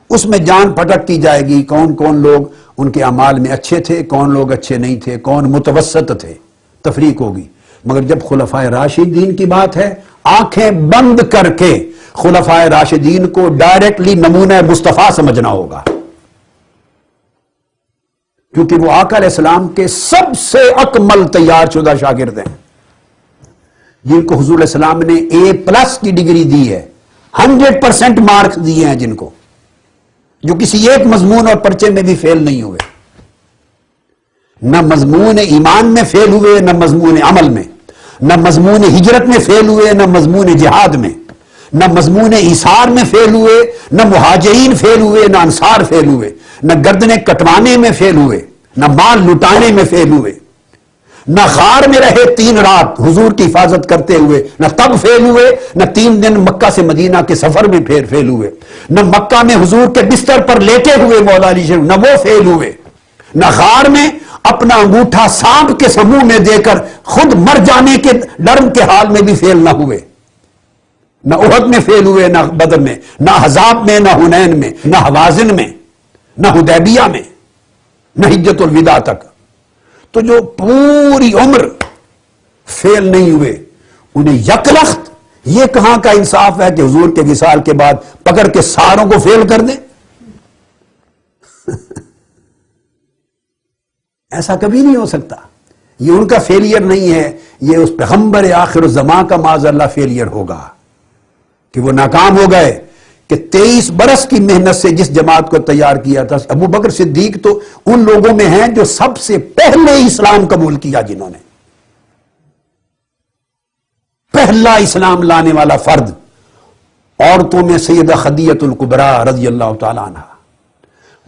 اس میں جان پھٹک کی جائے گی کون کون لوگ ان کے اعمال میں اچھے تھے، کون لوگ اچھے نہیں تھے، کون متوسط تھے، تفریق ہوگی. مگر جب خلفائے راشدین کی بات ہے، آنکھیں بند کر کے خلفائے راشدین کو ڈائریکٹلی نمونہ مصطفیٰ سمجھنا ہوگا، کیونکہ وہ آقا علیہ السلام کے سب سے اکمل تیار شدہ شاگرد ہیں، جن کو حضور علیہ السلام نے A+ کی ڈگری دی ہے، 100% مارکس دیے ہیں، جن کو جو کسی ایک مضمون اور پرچے میں بھی فیل نہیں ہوئے. نہ مضمون ایمان میں فیل ہوئے، نہ مضمون عمل میں، نہ مضمون ہجرت میں فیل ہوئے، نہ مضمون جہاد میں، نہ مضمون ایثار میں فیل ہوئے، نہ مہاجرین فیل ہوئے، نہ انصار فیل ہوئے، نہ گردنیں کٹوانے میں فیل ہوئے، نہ مال لٹانے میں فیل ہوئے، نہ غار میں رہے 3 رات حضور کی حفاظت کرتے ہوئے، نہ تب فیل ہوئے، نہ 3 دن مکہ سے مدینہ کے سفر میں فیل ہوئے، نہ مکہ میں حضور کے بستر پر لیٹے ہوئے مولا علی شریف، نہ وہ فیل ہوئے، نہ غار میں اپنا انگوٹھا سانپ کے سموہ میں دے کر خود مر جانے کے ڈر کے حال میں بھی فیل نہ ہوئے، نہ احد میں فیل ہوئے، نہ بدر میں، نہ احزاب میں، نہ حنین میں، نہ حوازن میں، نہ حدیبیہ میں، نہ حجۃ الوداع تک. تو جو پوری عمر فیل نہیں ہوئے، انہیں یکلخت یہ کہاں کا انصاف ہے کہ حضور کے وصال کے بعد پکڑ کے ساروں کو فیل کر دیں؟ ایسا کبھی نہیں ہو سکتا. یہ ان کا فیلئر نہیں ہے، یہ اس پیغمبر آخر الزمان کا معاذ اللہ فیلئر ہوگا کہ وہ ناکام ہو گئے کہ 23 برس کی محنت سے جس جماعت کو تیار کیا تھا. ابو بکر صدیق تو ان لوگوں میں ہیں جو سب سے پہلے اسلام قبول کیا، جنہوں نے پہلا اسلام لانے والا فرد. عورتوں میں سیدہ خدیجہ الکبریٰ رضی اللہ تعالی عنہ،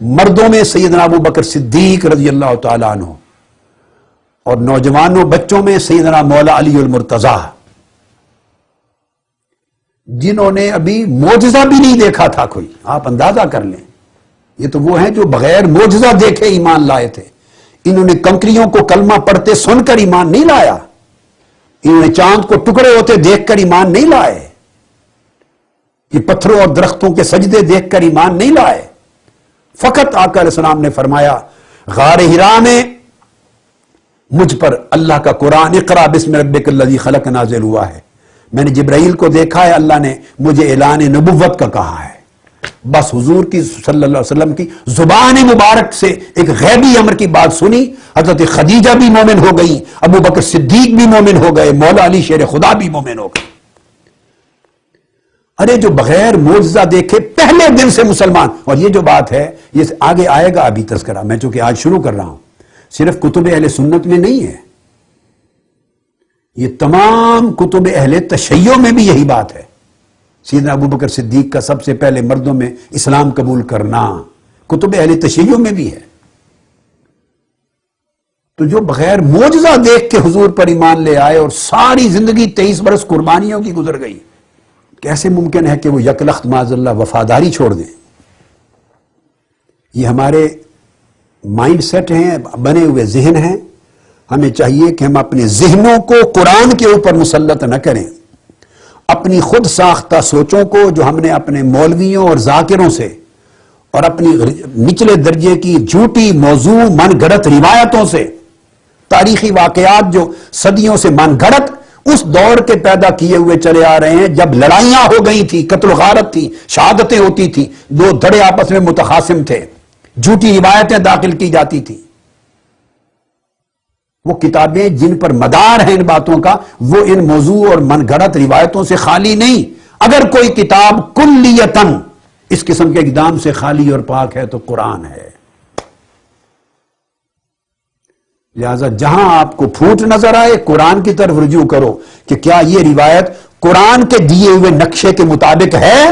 مردوں میں سیدنا ابو بکر صدیق رضی اللہ تعالی عنہ، اور نوجوانوں بچوں میں سیدنا مولا علی المرتضیٰ، جنہوں نے ابھی معجزہ بھی نہیں دیکھا تھا کوئی. آپ اندازہ کر لیں، یہ تو وہ ہیں جو بغیر معجزہ دیکھے ایمان لائے تھے. انہوں نے کنکریوں کو کلمہ پڑھتے سن کر ایمان نہیں لایا، انہوں نے چاند کو ٹکڑے ہوتے دیکھ کر ایمان نہیں لائے، یہ پتھروں اور درختوں کے سجدے دیکھ کر ایمان نہیں لائے. فقط آقا علیہ السلام نے فرمایا غار حرا میں مجھ پر اللہ کا قرآن اقرا بسم ربک الذی خلق نازل ہوا ہے. میں نے جبرائیل کو دیکھا ہے، اللہ نے مجھے اعلان نبوت کا کہا ہے. بس حضور کی صلی اللہ علیہ وسلم کی زبان مبارک سے ایک غیبی امر کی بات سنی. حضرت خدیجہ بھی مومن ہو گئی، ابو بکر صدیق بھی مومن ہو گئے، مولا علی شیر خدا بھی مومن ہو گئے. ارے جو بغیر معجزہ دیکھے پہلے دن سے مسلمان. اور یہ جو بات ہے یہ آگے آئے گا ابھی تذکرہ، میں چونکہ آج شروع کر رہا ہوں، صرف کتب اہل سنت میں نہیں ہے، یہ تمام کتب اہل تشیع میں بھی یہی بات ہے. سیدنا ابو بکر صدیق کا سب سے پہلے مردوں میں اسلام قبول کرنا کتب اہل تشیع میں بھی ہے. تو جو بغیر معجزہ دیکھ کے حضور پر ایمان لے آئے اور ساری زندگی 23 برس قربانیوں کی گزر گئی، کیسے ممکن ہے کہ وہ یکلخت معاذ اللہ وفاداری چھوڑ دیں؟ یہ ہمارے مائنڈ سیٹ ہیں، بنے ہوئے ذہن ہیں. ہمیں چاہیے کہ ہم اپنے ذہنوں کو قرآن کے اوپر مسلط نہ کریں. اپنی خود ساختہ سوچوں کو جو ہم نے اپنے مولویوں اور ذاکروں سے اور اپنی نچلے درجے کی جھوٹی موضوع من گھڑت روایتوں سے، تاریخی واقعات جو صدیوں سے من گھڑت اس دور کے پیدا کیے ہوئے چلے آ رہے ہیں جب لڑائیاں ہو گئی تھی، قتل و غارت تھی، شہادتیں ہوتی تھی، دو دھڑے آپس میں متخاصم تھے، جھوٹی روایتیں داخل کی جاتی تھی. وہ کتابیں جن پر مدار ہے ان باتوں کا، وہ ان موضوع اور من گھڑت روایتوں سے خالی نہیں. اگر کوئی کتاب کلیتاً اس قسم کے اقدام سے خالی اور پاک ہے تو قرآن ہے. لہذا جہاں آپ کو پھوٹ نظر آئے قرآن کی طرف رجوع کرو کہ کیا یہ روایت قرآن کے دیے ہوئے نقشے کے مطابق ہے؟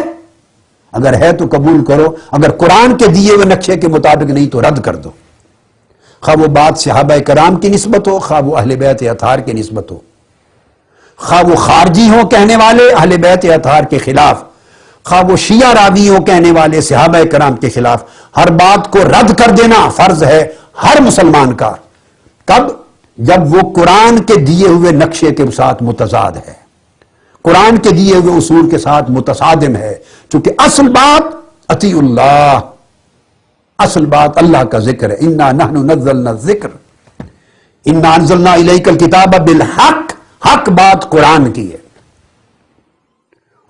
اگر ہے تو قبول کرو، اگر قرآن کے دیے ہوئے نقشے کے مطابق نہیں تو رد کر دو. خواہ وہ بات صحابہ کرام کی نسبت ہو، خواہ وہ اہل بیت اطہار کی نسبت ہو، خواہ وہ خارجی ہوں کہنے والے اہل بیت اطہار کے خلاف، خواہ وہ شیعہ راوی ہوں کہنے والے صحابہ کرام کے خلاف، ہر بات کو رد کر دینا فرض ہے ہر مسلمان کا. کب؟ جب وہ قرآن کے دیے ہوئے نقشے کے ساتھ متضاد ہے، قرآن کے دیے ہوئے اصول کے ساتھ متصادم ہے. چونکہ اصل بات اطیع اللہ، اصل بات اللہ کا ذکر ہے. انا نحن نزلنا الذکر انا انزلنا الیک الکتاب بالحق. حق بات قرآن کی ہے،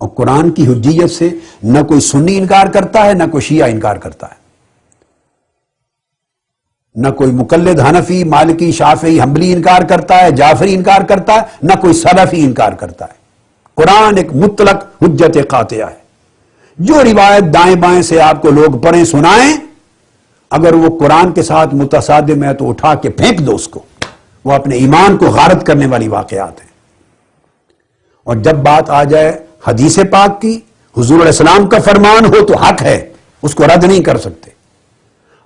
اور قرآن کی حجیت سے نہ کوئی سنی انکار کرتا ہے، نہ کوئی شیعہ انکار کرتا ہے، نہ کوئی مقلد حنفی مالکی شافعی حنبلی انکار کرتا ہے، جعفری انکار کرتا ہے، نہ کوئی سلفی انکار کرتا ہے. قرآن ایک مطلق حجت قاطعہ ہے. جو روایت دائیں بائیں سے آپ کو لوگ پڑھیں سنائیں، اگر وہ قرآن کے ساتھ متصادم ہے تو اٹھا کے پھینک دو اس کو. وہ اپنے ایمان کو غارت کرنے والی واقعات ہیں. اور جب بات آ جائے حدیث پاک کی، حضور علیہ السلام کا فرمان ہو تو حق ہے، اس کو رد نہیں کر سکتے.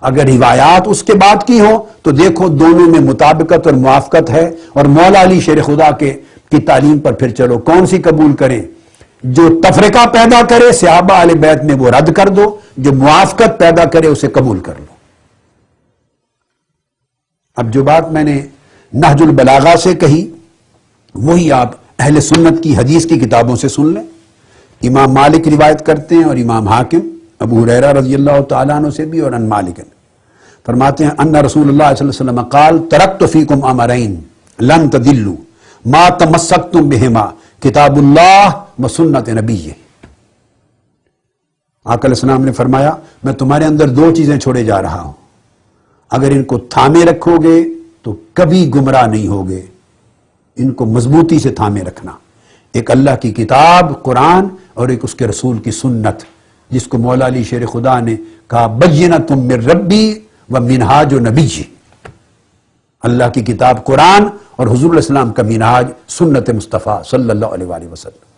اگر روایات اس کے بعد کی ہوں تو دیکھو دونوں میں مطابقت اور موافقت ہے. اور مولا علی شیر خدا کی تعلیم پر پھر چلو، کون سی قبول کریں؟ جو تفرقہ پیدا کرے صحابہ اہل بیت میں وہ رد کر دو، جو موافقت پیدا کرے اسے قبول کر لو. اب جو بات میں نے نہج البلاغہ سے کہی وہی آپ اہل سنت کی حدیث کی کتابوں سے سن لیں. امام مالک روایت کرتے ہیں اور امام حاکم ابو ہریرہ رضی اللہ تعالیٰ عنہ سے بھی، اور ان مالک فرماتے ہیں ان رسول اللہ صلی اللہ علیہ وسلم قال ترکت فیکم امرین لن تضلوا ما تمسکتم بہما کتاب اللہ و سنت نبیہ. آقا علیہ السلام نے فرمایا میں تمہارے اندر دو چیزیں چھوڑے جا رہا ہوں، اگر ان کو تھامے رکھو گے تو کبھی گمراہ نہیں ہوگے. ان کو مضبوطی سے تھامے رکھنا، ایک اللہ کی کتاب قرآن اور ایک اس کے رسول کی سنت، جس کو مولا علی شیر خدا نے کہا بینۃ من ربی و منہاج نبی. اللہ کی کتاب قرآن اور حضور علیہ السلام کا منہاج سنت مصطفیٰ صلی اللہ علیہ وآلہ وسلم.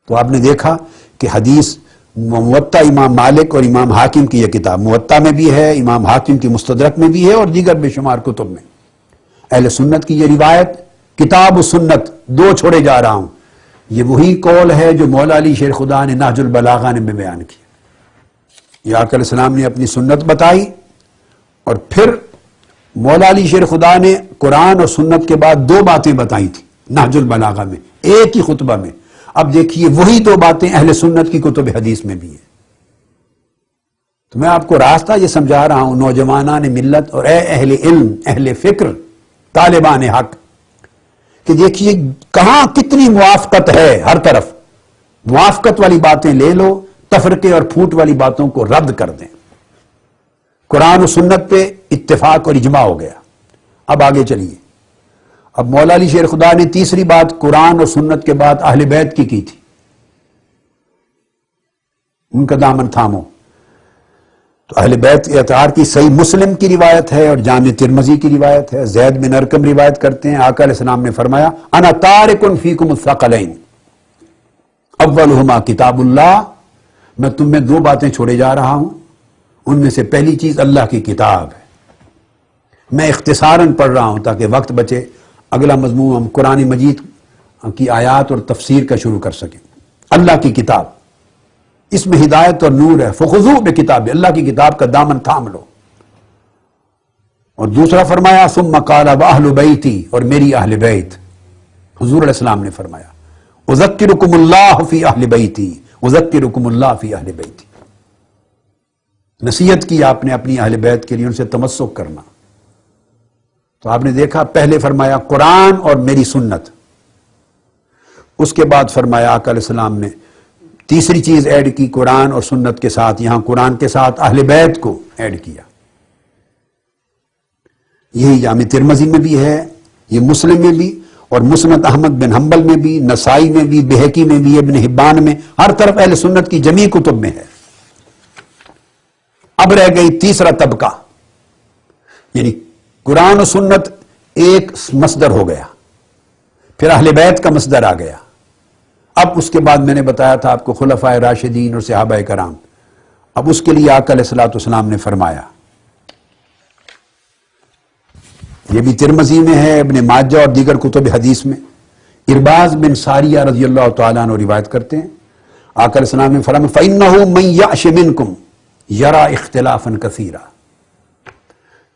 تو آپ نے دیکھا کہ حدیث موطا امام مالک اور امام حاکم کی یہ کتاب موطا میں بھی ہے، امام حاکم کی مستدرک میں بھی ہے، اور دیگر بے شمار کتب میں. اہل سنت کی یہ روایت کتاب و سنت دو چھوڑے جا رہا ہوں، یہ وہی قول ہے جو مولا علی شیر خدا نے نہج البلاغہ میں بیان کیا. یہ آقا علیہ السلام نے اپنی سنت بتائی، اور پھر مولا علی شیر خدا نے قرآن اور سنت کے بعد دو باتیں بتائی تھی نہج البلاغہ میں ایک ہی خطبہ میں. اب دیکھیے وہی دو باتیں اہل سنت کی کتب حدیث میں بھی ہیں. تو میں آپ کو راستہ یہ سمجھا رہا ہوں نوجوانان ملت اور اے اہل علم، اہل فکر، طالبان حق، کہ دیکھیے کہاں کتنی موافقت ہے، ہر طرف موافقت والی باتیں لے لو، تفرقے اور پھوٹ والی باتوں کو رد کر دیں۔ قرآن و سنت پہ اتفاق اور اجماع ہو گیا۔ اب آگے چلیے، اب مولا علی شیر خدا نے تیسری بات قرآن اور سنت کے بعد اہل بیت کی تھی، ان کا دامن تھامو۔ تو اہل بیت کے اطہار کی صحیح مسلم کی روایت ہے اور جامع ترمذی کی روایت ہے، زید بن ارقم روایت کرتے ہیں، آقا علیہ السلام نے فرمایا انا تارک فیکم الثقلین اولہما کتاب اللہ، میں تم میں دو باتیں چھوڑے جا رہا ہوں، ان میں سے پہلی چیز اللہ کی کتاب ہے۔ میں اختصاراً پڑھ رہا ہوں تاکہ وقت بچے، اگلا مضمون ہم قرآن مجید کی آیات اور تفسیر کا شروع کر سکیں۔ اللہ کی کتاب، اس میں ہدایت اور نور ہے، فخذوا بکتاب، اللہ کی کتاب کا دامن تھام لو۔ اور دوسرا فرمایا ثم قال واہل بیتی، اور میری اہل بیت، حضور علیہ السلام نے فرمایا اذکرکم اللہ فی اہل بیتی، اذکرکم اللہ فی اہل بیتی، نصیحت کی آپ نے اپنی اہل بیت کے لیے، ان سے تمسک کرنا۔ تو آپ نے دیکھا پہلے فرمایا قرآن اور میری سنت، اس کے بعد فرمایا آقا علیہ السلام نے تیسری چیز ایڈ کی قرآن اور سنت کے ساتھ، یہاں قرآن کے ساتھ اہل بیت کو ایڈ کیا۔ یہی جامع ترمذی میں بھی ہے، یہ مسلم میں بھی، اور مسند احمد بن حنبل میں بھی، نسائی میں بھی، بہقی میں بھی، ابن حبان میں، ہر طرف اہل سنت کی جمیع کتب میں ہے۔ اب رہ گئی تیسرا طبقہ، یعنی قرآن و سنت ایک مصدر ہو گیا، پھر اہل بیت کا مصدر آ گیا، اب اس کے بعد میں نے بتایا تھا آپ کو خلفائے راشدین اور صحابہ کرام۔ اب اس کے لیے آقا علیہ الصلوۃ والسلام نے فرمایا، یہ بھی ترمذی میں ہے، ابن ماجہ اور دیگر کتب حدیث میں، ارباز بن ساریہ رضی اللہ تعالیٰ عنہ روایت کرتے ہیں، آقا علیہ السلام نے فرمایا فَإِنَّهُ مَن يَعْشِ مِنْكُمْ يَرَى اخْتِلَافًا كَثِيرًا،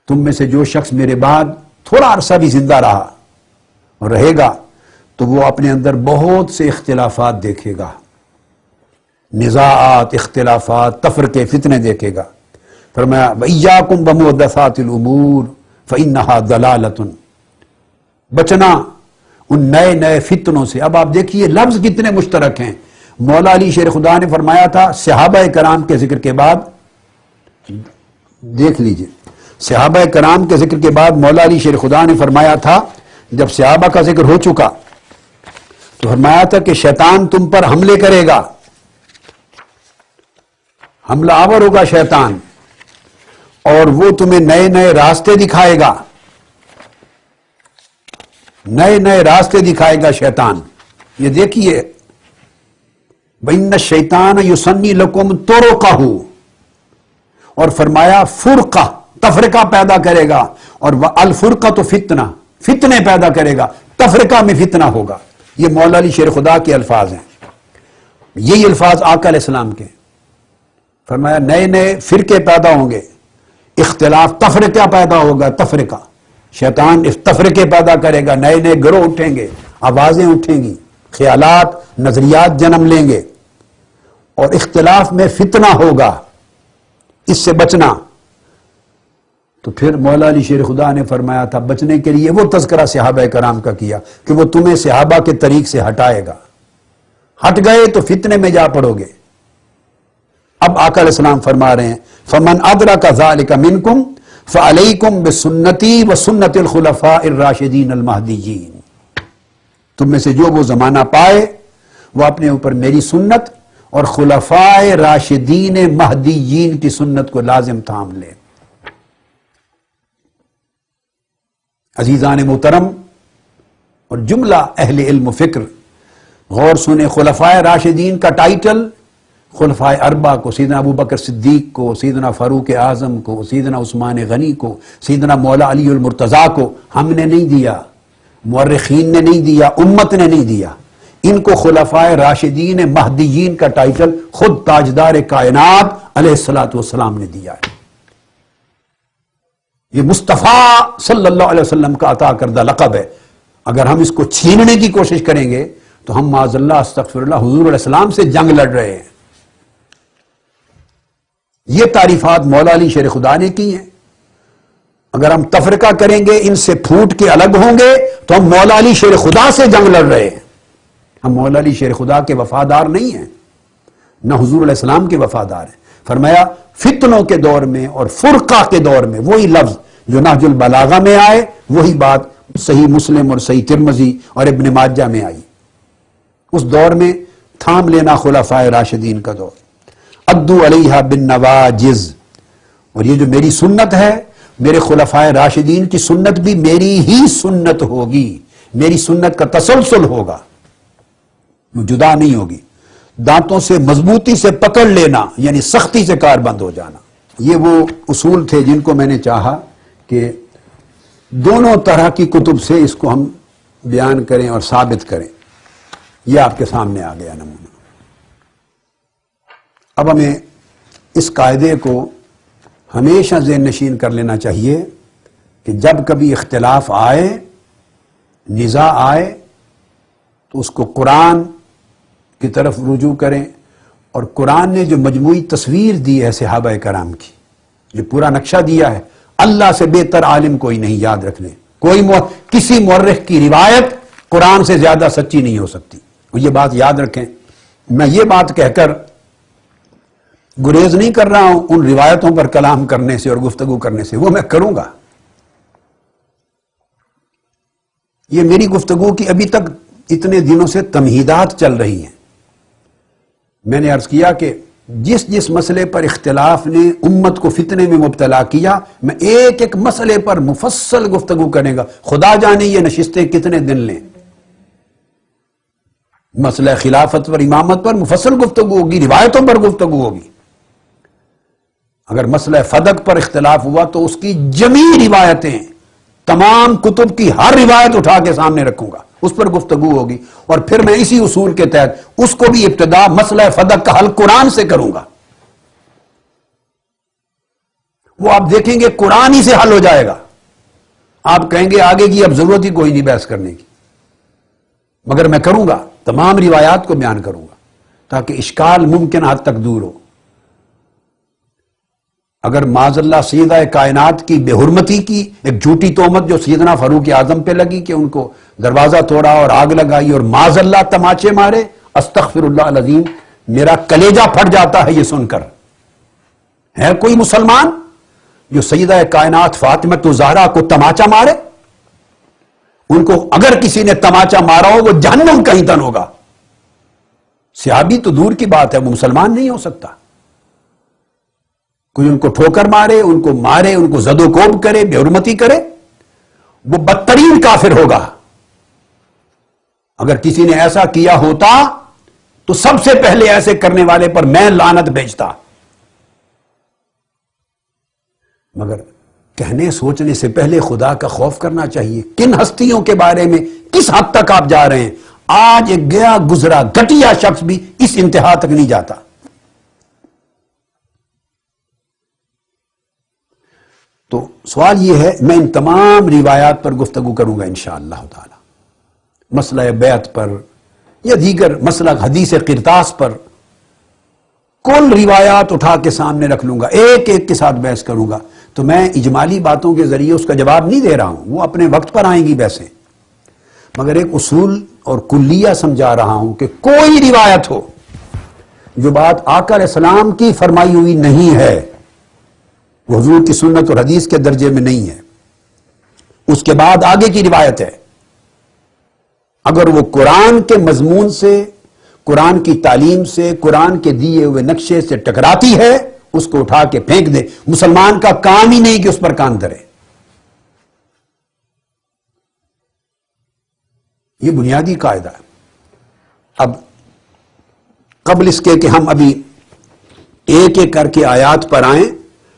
تم میں سے جو شخص میرے بعد تھوڑا عرصہ بھی زندہ رہا اور رہے گا تو وہ اپنے اندر بہت سے اختلافات دیکھے گا، نزاعات، اختلافات، تفرقے، فتنے دیکھے گا۔ فرمایا وَإِيَّاكُمْ بِمُحْدَثَاتِ الْأُمُورِ فَإِنَّهَا ضَلَالَةٌ، بچنا ان نئے نئے فتنوں سے۔ اب آپ دیکھیے لفظ کتنے مشترک ہیں۔ مولا علی شیر خدا نے فرمایا تھا صحابہ کرام کے ذکر کے بعد، دیکھ لیجئے، صحابہ کرام کے ذکر کے بعد مولا علی شیر خدا نے فرمایا تھا، جب صحابہ کا ذکر ہو چکا تو فرمایا تھا کہ شیطان تم پر حملے کرے گا، حملہ آور ہوگا شیطان، اور وہ تمہیں نئے نئے راستے دکھائے گا، نئے نئے راستے دکھائے گا شیطان۔ یہ دیکھیے وَإِنَّ الشَّيْطَانَ يُسَنِّي لَكُمْ طُرُقَهُ، اور فرمایا فرقہ، تفرقہ پیدا کرے گا، اور الفرقۃ فتنہ، فتنے پیدا کرے گا، تفرقہ میں فتنہ ہوگا۔ یہ مولا علی شیر خدا کے الفاظ ہیں، یہی الفاظ آقا علیہ السلام کے۔ فرمایا نئے نئے فرقے پیدا ہوں گے، اختلاف، تفرقہ پیدا ہوگا، تفرقہ، شیطان اس تفرقے پیدا کرے گا، نئے نئے گروہ اٹھیں گے، آوازیں اٹھیں گی، خیالات، نظریات جنم لیں گے، اور اختلاف میں فتنہ ہوگا، اس سے بچنا۔ تو پھر مولا علی شیر خدا نے فرمایا تھا بچنے کے لیے وہ تذکرہ صحابہ کرام کا کیا کہ وہ تمہیں صحابہ کے طریق سے ہٹائے گا، ہٹ گئے تو فتنے میں جا پڑو گے۔ اب آقا علیہ السلام فرما رہے ہیں فَمَنْ أَدْرَكَ ذَلِكَ مِنْكُمْ فَعَلَيْكُمْ بِسُنَّتِي وَسُنَّتِ الْخُلَفَاءِ الرَّاشِدِينَ الْمَهْدِيِّينَ، تم میں سے جو وہ زمانہ پائے وہ اپنے اوپر میری سنت اور خلفائے راشدین مہدیین کی سنت کو لازم تھام لے۔ عزیزان محترم اور جملہ اہل علم و فکر، غور سنیں، خلفائے راشدین کا ٹائٹل خلفائے اربعہ کو، سیدنا ابو بکر صدیق کو، سیدنا فاروق اعظم کو، سیدنا عثمان غنی کو، سیدنا مولا علی المرتضیٰ کو ہم نے نہیں دیا، مورخین نے نہیں دیا، امت نے نہیں دیا، ان کو خلفائے راشدین مہدیین کا ٹائٹل خود تاجدار کائنات علیہ الصلوۃ والسلام نے دیا ہے۔ یہ مصطفیٰ صلی اللہ علیہ وسلم کا عطا کردہ لقب ہے، اگر ہم اس کو چھیننے کی کوشش کریں گے تو ہم معاذ اللہ استغفر اللہ حضور علیہ السلام سے جنگ لڑ رہے ہیں۔ یہ تعریفات مولا علی شیر خدا نے کی ہیں. اگر ہم تفرقہ کریں گے، ان سے پھوٹ کے الگ ہوں گے، تو ہم مولا علی شیر خدا سے جنگ لڑ رہے ہیں. ہم مولا علی شیر خدا کے وفادار نہیں ہیں، نہ حضور علیہ السلام کے وفادار ہیں. فرمایا فتنوں کے دور میں اور فرقہ کے دور میں وہی لفظ جو نہج البلاغہ میں آئے، وہی بات صحیح مسلم اور صحیح ترمذی اور ابن ماجہ میں آئی. اس دور میں تھام لینا خلفائے راشدین کا دور. عدو علیہا بالنواجز، اور یہ جو میری سنت ہے، میرے خلفائے راشدین کی سنت بھی میری ہی سنت ہوگی، میری سنت کا تسلسل ہوگا، جدا نہیں ہوگی. دانتوں سے مضبوطی سے پکڑ لینا یعنی سختی سے کار بند ہو جانا. یہ وہ اصول تھے جن کو میں نے چاہا کہ دونوں طرح کی کتب سے اس کو ہم بیان کریں اور ثابت کریں. یہ آپ کے سامنے آ گیا نمونہ. اب ہمیں اس قاعدے کو ہمیشہ ذہن نشین کر لینا چاہیے کہ جب کبھی اختلاف آئے، نزاع آئے، تو اس کو قرآن کی طرف رجوع کریں. اور قرآن نے جو مجموعی تصویر دی ہے صحابہ کرام کی، جو پورا نقشہ دیا ہے، اللہ سے بہتر عالم کوئی نہیں، یاد رکھ لیں. کسی مورخ کی روایت قرآن سے زیادہ سچی نہیں ہو سکتی. یہ بات یاد رکھیں. میں یہ بات کہہ کر گریز نہیں کر رہا ہوں ان روایتوں پر کلام کرنے سے اور گفتگو کرنے سے، وہ میں کروں گا. یہ میری گفتگو کی ابھی تک اتنے دنوں سے تمہیدات چل رہی ہیں. میں نے عرض کیا کہ جس جس مسئلے پر اختلاف نے امت کو فتنے میں مبتلا کیا، میں ایک ایک مسئلے پر مفصل گفتگو کرے گا. خدا جانے یہ نشستیں کتنے دن لیں. مسئلہ خلافت پر، امامت پر مفصل گفتگو ہوگی، روایتوں پر گفتگو ہوگی. اگر مسئلہ فدق پر اختلاف ہوا تو اس کی جمیع روایتیں، تمام کتب کی ہر روایت اٹھا کے سامنے رکھوں گا، اس پر گفتگو ہوگی. اور پھر میں اسی اصول کے تحت اس کو بھی ابتدا مسئلہ فدق کا حل قرآن سے کروں گا. وہ آپ دیکھیں گے قرآن ہی سے حل ہو جائے گا. آپ کہیں گے آگے کی اب ضرورت ہی کوئی نہیں بحث کرنے کی، مگر میں کروں گا، تمام روایات کو بیان کروں گا تاکہ اشکال ممکن حد تک دور ہو. اگر معاذ اللہ سیدہ کائنات کی بے حرمتی کی ایک جھوٹی تہمت جو سیدنا فاروق اعظم پہ لگی کہ ان کو دروازہ توڑا اور آگ لگائی اور معاذ اللہ تماچے مارے، استغفر اللہ العظیم، میرا کلیجہ پھٹ جاتا ہے یہ سن کر. ہے کوئی مسلمان جو سیدہ کائنات فاطمہ الزہرا کو تماچا مارے؟ ان کو اگر کسی نے تماچا مارا ہو وہ جہنم کا ایندھن ہوگا. صحابی تو دور کی بات ہے، وہ مسلمان نہیں ہو سکتا. کوئی ان کو ٹھوکر مارے، ان کو مارے، ان کو زد و کوب کرے، بے حرمتی کرے، وہ بدترین کافر ہوگا. اگر کسی نے ایسا کیا ہوتا تو سب سے پہلے ایسے کرنے والے پر میں لعنت بھیجتا. مگر کہنے سوچنے سے پہلے خدا کا خوف کرنا چاہیے. کن ہستیوں کے بارے میں کس حد تک آپ جا رہے ہیں؟ آج ایک گیا گزرا گھٹیا شخص بھی اس انتہا تک نہیں جاتا. تو سوال یہ ہے، میں ان تمام روایات پر گفتگو کروں گا انشاءاللہ تعالی. مسئلہ بیعت پر یا دیگر مسئلہ حدیث قرطاس پر کل روایات اٹھا کے سامنے رکھ لوں گا، ایک ایک کے ساتھ بحث کروں گا. تو میں اجمالی باتوں کے ذریعے اس کا جواب نہیں دے رہا ہوں، وہ اپنے وقت پر آئیں گی بحثیں، مگر ایک اصول اور کلیہ سمجھا رہا ہوں کہ کوئی روایت ہو جو بات آقا علیہ السلام کی فرمائی ہوئی نہیں ہے، وہ حضور کی سنت اور حدیث کے درجے میں نہیں ہے، اس کے بعد آگے کی روایت ہے، اگر وہ قرآن کے مضمون سے، قرآن کی تعلیم سے، قرآن کے دیے ہوئے نقشے سے ٹکراتی ہے، اس کو اٹھا کے پھینک دے. مسلمان کا کام ہی نہیں کہ اس پر کان دھرے. یہ بنیادی قاعدہ ہے. اب قبل اس کے کہ ہم ابھی ایک ایک کر کے آیات پر آئیں،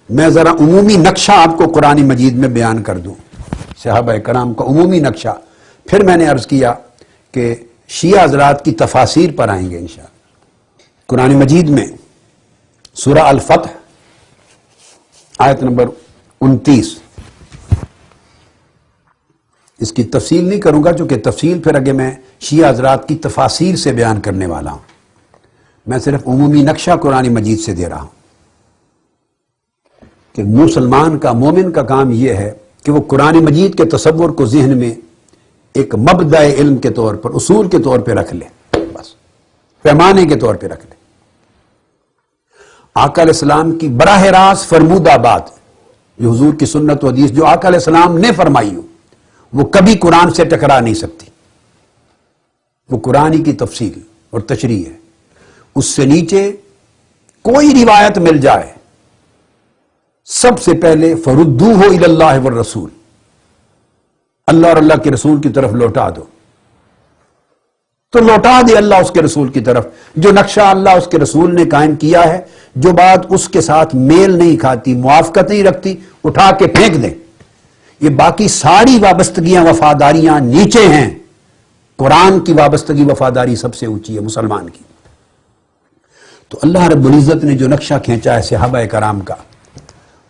میں ذرا عمومی نقشہ آپ کو قرآن مجید میں بیان کر دوں، صحابہ کرام کا عمومی نقشہ. پھر میں نے عرض کیا کہ شیعہ حضرات کی تفاسیر پر آئیں گے انشاءاللہ. قرآن مجید میں سورہ الفتح آیت نمبر 29، اس کی تفصیل نہیں کروں گا چونکہ تفصیل پھر آگے میں شیعہ حضرات کی تفاسیر سے بیان کرنے والا ہوں. میں صرف عمومی نقشہ قرآن مجید سے دے رہا ہوں. کہ مسلمان کا مومن کا کام یہ ہے کہ وہ قرآن مجید کے تصور کو ذہن میں ایک مبدأ علم کے طور پر، اصول کے طور پہ رکھ لے، بس پیمانے کے طور پہ رکھ لے۔ آقا علیہ السلام کی براہ راست فرمودہ بات جو حضور کی سنت و حدیث جو آقا علیہ السلام نے فرمائی ہو، وہ کبھی قرآن سے ٹکرا نہیں سکتی۔ وہ قرآن کی تفصیل اور تشریح ہے، اس سے نیچے کوئی روایت مل جائے سب سے پہلے فردوہ الی اللہ والرسول، اللہ اور اللہ کے رسول کی طرف لوٹا دو، تو لوٹا دے اللہ اس کے رسول کی طرف۔ جو نقشہ اللہ اس کے رسول نے قائم کیا ہے، جو بات اس کے ساتھ میل نہیں کھاتی، موافقت نہیں رکھتی، اٹھا کے پھینک دیں۔ یہ باقی ساری وابستگیاں وفاداریاں نیچے ہیں، قرآن کی وابستگی وفاداری سب سے اونچی ہے مسلمان کی۔ تو اللہ رب العزت نے جو نقشہ کھینچا ہے صحابہ کرام کا،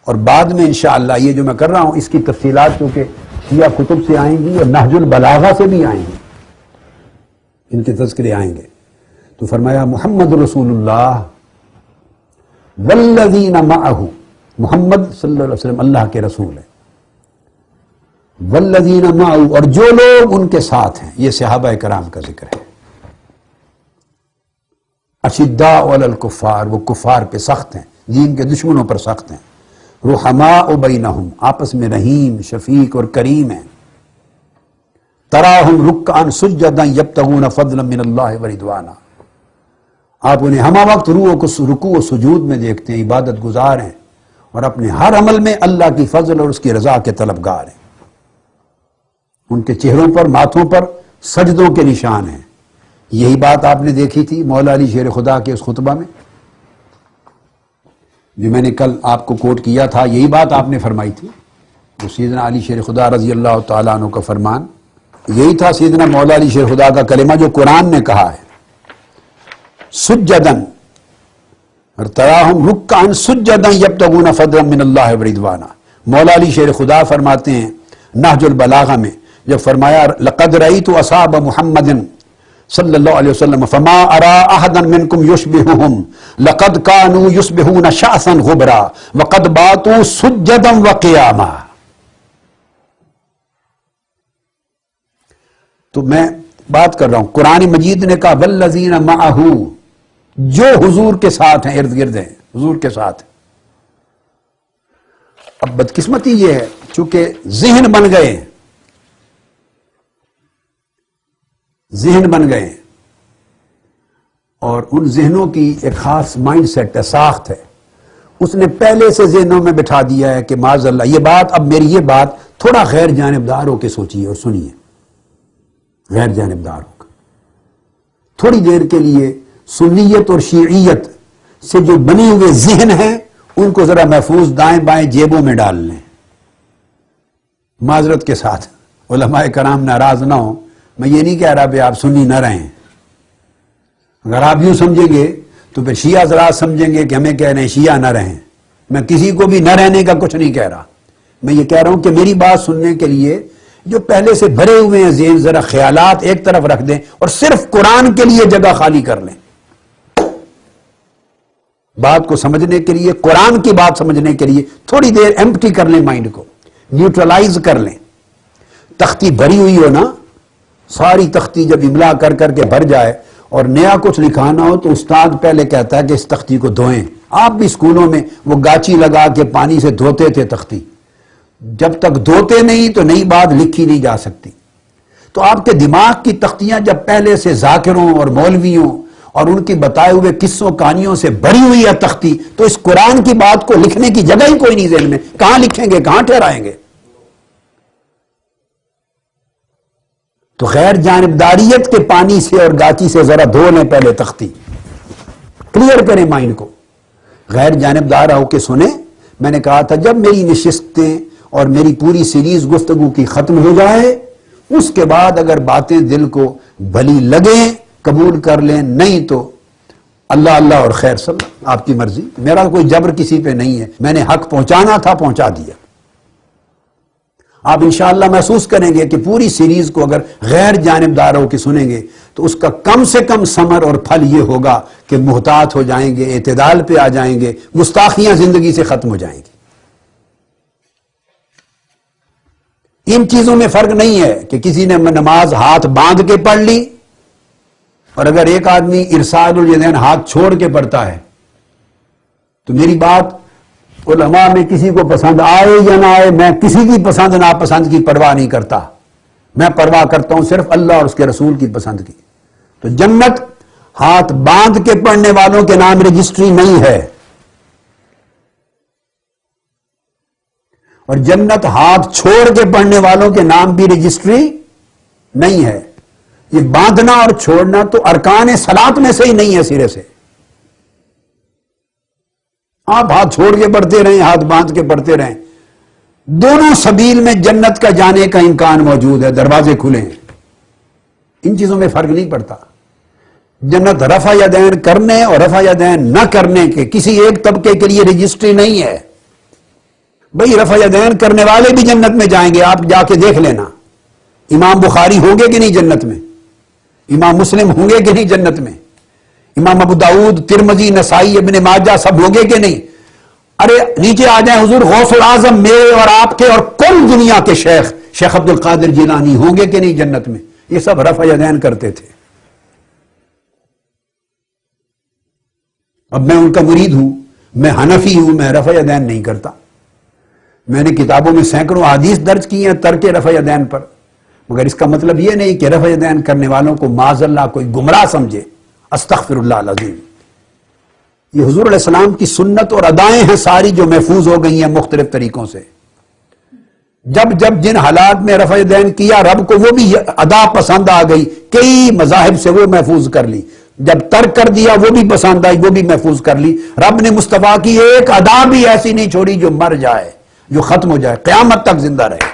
اور بعد میں انشاءاللہ یہ جو میں کر رہا ہوں اس کی تفصیلات چونکہ شیعہ کتب سے آئیں گی اور نہج البلاغہ سے بھی آئیں گی، ان کے تذکرے آئیں گے۔ تو فرمایا محمد رسول اللہ والذین معہ، محمد صلی اللہ علیہ وسلم اللہ کے رسول ہیں، والذین معہ، اور جو لوگ ان کے ساتھ ہیں، یہ صحابہ کرام کا ذکر ہے۔ اشداء علی الکفار، وہ کفار پہ سخت ہیں، دین کے دشمنوں پر سخت ہیں۔ رحماء بینہم، آپس میں رحیم شفیق اور کریم ہیں۔ تراہم رکعا سجدا یبتغون فضلا من اللہ ورضوانا، آپ انہیں ہمہ وقت رکوع و سجود میں دیکھتے ہیں، عبادت گزار ہیں اور اپنے ہر عمل میں اللہ کی فضل اور اس کی رضا کے طلبگار ہیں۔ ان کے چہروں پر ماتھوں پر سجدوں کے نشان ہیں۔ یہی بات آپ نے دیکھی تھی مولا علی شیر خدا کے اس خطبہ میں جو میں نے کل آپ کو کوٹ کیا تھا، یہی بات آپ نے فرمائی تھی۔ جو سیدنا علی شیر خدا رضی اللہ تعالیٰ عنہ کا فرمان یہی تھا، سیدنا مولا علی شیر خدا کا کلمہ جو قرآن نے کہا ہے، سجدن اور تراہم رکعا سجدا یبتغون فضلا من اللہ ورضوانا۔ مولا علی شیر خدا فرماتے ہیں نہج البلاغہ میں جب فرمایا لقد رأیت اصحاب محمد صلی اللہ علیہ وسلم فما ارا احدا منکم یشبہہم لقد کانوا یصبحون شعثا غبرا وقد باتوا سجدا وقیاما۔ تو میں بات کر رہا ہوں، قرآن مجید نے کہا والذین معہ، جو حضور کے ساتھ ہیں، ارد گرد ہیں، حضور کے ساتھ۔ اب بدقسمتی یہ ہے چونکہ ذہن بن گئے ہیں، ذہن بن گئے ہیں، اور ان ذہنوں کی ایک خاص مائنڈ سیٹ ہے، ساخت ہے، اس نے پہلے سے ذہنوں میں بٹھا دیا ہے کہ معاذ اللہ یہ بات، اب میری یہ بات تھوڑا غیر جانبدار ہو کے سوچیے اور سنیے، غیر جانبدار ہو کر تھوڑی دیر کے لیے سنیت اور شیعیت سے جو بنے ہوئے ذہن ہیں ان کو ذرا محفوظ دائیں بائیں جیبوں میں ڈال لیں۔ معذرت کے ساتھ علماء کرام ناراض نہ ہوں، میں یہ نہیں کہہ رہا کہ آپ سنی نہ رہیں، اگر آپ یوں سمجھیں گے تو پھر شیعہ حضرات سمجھیں گے کہ ہمیں کہہ رہے ہیں شیعہ نہ رہیں۔ میں کسی کو بھی نہ رہنے کا کچھ نہیں کہہ رہا، میں یہ کہہ رہا ہوں کہ میری بات سننے کے لیے جو پہلے سے بھرے ہوئے ہیں ذہن، ذرا خیالات ایک طرف رکھ دیں اور صرف قرآن کے لیے جگہ خالی کر لیں۔ بات کو سمجھنے کے لیے، قرآن کی بات سمجھنے کے لیے تھوڑی دیر ایمپٹی کر لیں، مائنڈ کو نیوٹرلائز کر لیں۔ تختی بھری ہوئی ہو نا، ساری تختی جب املا کر کر کے بھر جائے اور نیا کچھ لکھانا ہو تو استاد پہلے کہتا ہے کہ اس تختی کو دھوئیں۔ آپ بھی اسکولوں میں وہ گاچی لگا کے پانی سے دھوتے تھے تختی، جب تک دھوتے نہیں تو نئی بات لکھی نہیں جا سکتی۔ تو آپ کے دماغ کی تختیاں جب پہلے سے ذاکروں اور مولویوں اور ان کی بتائے ہوئے قصوں کہانیوں سے بھری ہوئی ہے تختی، تو اس قرآن کی بات کو لکھنے کی جگہ ہی کوئی نہیں ذہن میں، کہاں لکھیں گے، کہاں ٹھہرائیں گے؟ تو غیر جانبداریت کے پانی سے اور گاچی سے ذرا دھو لیں پہلے تختی، کلیئر کریں مائنڈ کو، غیر جانبدار ہو کے سنیں۔ میں نے کہا تھا جب میری نشستیں اور میری پوری سیریز گفتگو کی ختم ہو جائے، اس کے بعد اگر باتیں دل کو بھلی لگیں قبول کر لیں، نہیں تو اللہ اللہ اور خیر سب آپ کی مرضی، میرا کوئی جبر کسی پہ نہیں ہے، میں نے حق پہنچانا تھا پہنچا دیا۔ آپ انشاءاللہ محسوس کریں گے کہ پوری سیریز کو اگر غیر جانبدار ہو کے سنیں گے تو اس کا کم سے کم ثمر اور پھل یہ ہوگا کہ محتاط ہو جائیں گے، اعتدال پہ آ جائیں گے، گستاخیاں زندگی سے ختم ہو جائیں گی۔ ان چیزوں میں فرق نہیں ہے کہ کسی نے نماز ہاتھ باندھ کے پڑھ لی، اور اگر ایک آدمی ارسال الیدین ہاتھ چھوڑ کے پڑھتا ہے، تو میری بات علماء میں کسی کو پسند آئے یا نہ آئے، میں کسی کی پسند ناپسند کی پرواہ نہیں کرتا، میں پرواہ کرتا ہوں صرف اللہ اور اس کے رسول کی پسند کی۔ تو جنت ہاتھ باندھ کے پڑھنے والوں کے نام رجسٹری نہیں ہے، اور جنت ہاتھ چھوڑ کے پڑھنے والوں کے نام بھی رجسٹری نہیں ہے۔ یہ باندھنا اور چھوڑنا تو ارکان صلاۃ میں سے ہی نہیں ہے سرے سے۔ آپ ہاتھ چھوڑ کے پڑھتے رہیں، ہاتھ باندھ کے پڑھتے رہیں، دونوں سبیل میں جنت کا جانے کا امکان موجود ہے، دروازے کھلے ہیں، ان چیزوں میں فرق نہیں پڑتا۔ جنت رفع یدین کرنے اور رفع یدین نہ کرنے کے کسی ایک طبقے کے لیے رجسٹری نہیں ہے۔ بھئی رفع یدین کرنے والے بھی جنت میں جائیں گے، آپ جا کے دیکھ لینا۔ امام بخاری ہوں گے کہ نہیں جنت میں؟ امام مسلم ہوں گے کہ نہیں جنت میں؟ امام ابو داؤد، ترمذی، نسائی، ابن ماجہ سب ہوں گے کہ نہیں؟ ارے نیچے آ جائیں، حضور غوث العظم میرے اور آپ کے اور کل دنیا کے شیخ عبد القادر جیلانی ہوں گے کہ نہیں جنت میں؟ یہ سب رفع یدین کرتے تھے۔ اب میں ان کا مرید ہوں، میں حنفی ہوں، میں رفع یدین نہیں کرتا۔ میں نے کتابوں میں سینکڑوں احادیث درج کی ہیں ترک رفع یدین پر، مگر اس کا مطلب یہ نہیں کہ رفع یدین کرنے والوں کو معاذ اللہ کوئی گمراہ سمجھے۔ استغفر اللہ العظیم۔ یہ حضور علیہ السلام کی سنت اور ادائیں ہیں ساری جو محفوظ ہو گئی ہیں مختلف طریقوں سے۔ جب جن حالات میں رفع یدین کیا، رب کو وہ بھی ادا پسند آ گئی، کئی مذاہب سے وہ محفوظ کر لی۔ جب ترک کر دیا وہ بھی پسند آئی، وہ بھی محفوظ کر لی۔ رب نے مصطفیٰ کی ایک ادا بھی ایسی نہیں چھوڑی جو مر جائے، جو ختم ہو جائے، قیامت تک زندہ رہے۔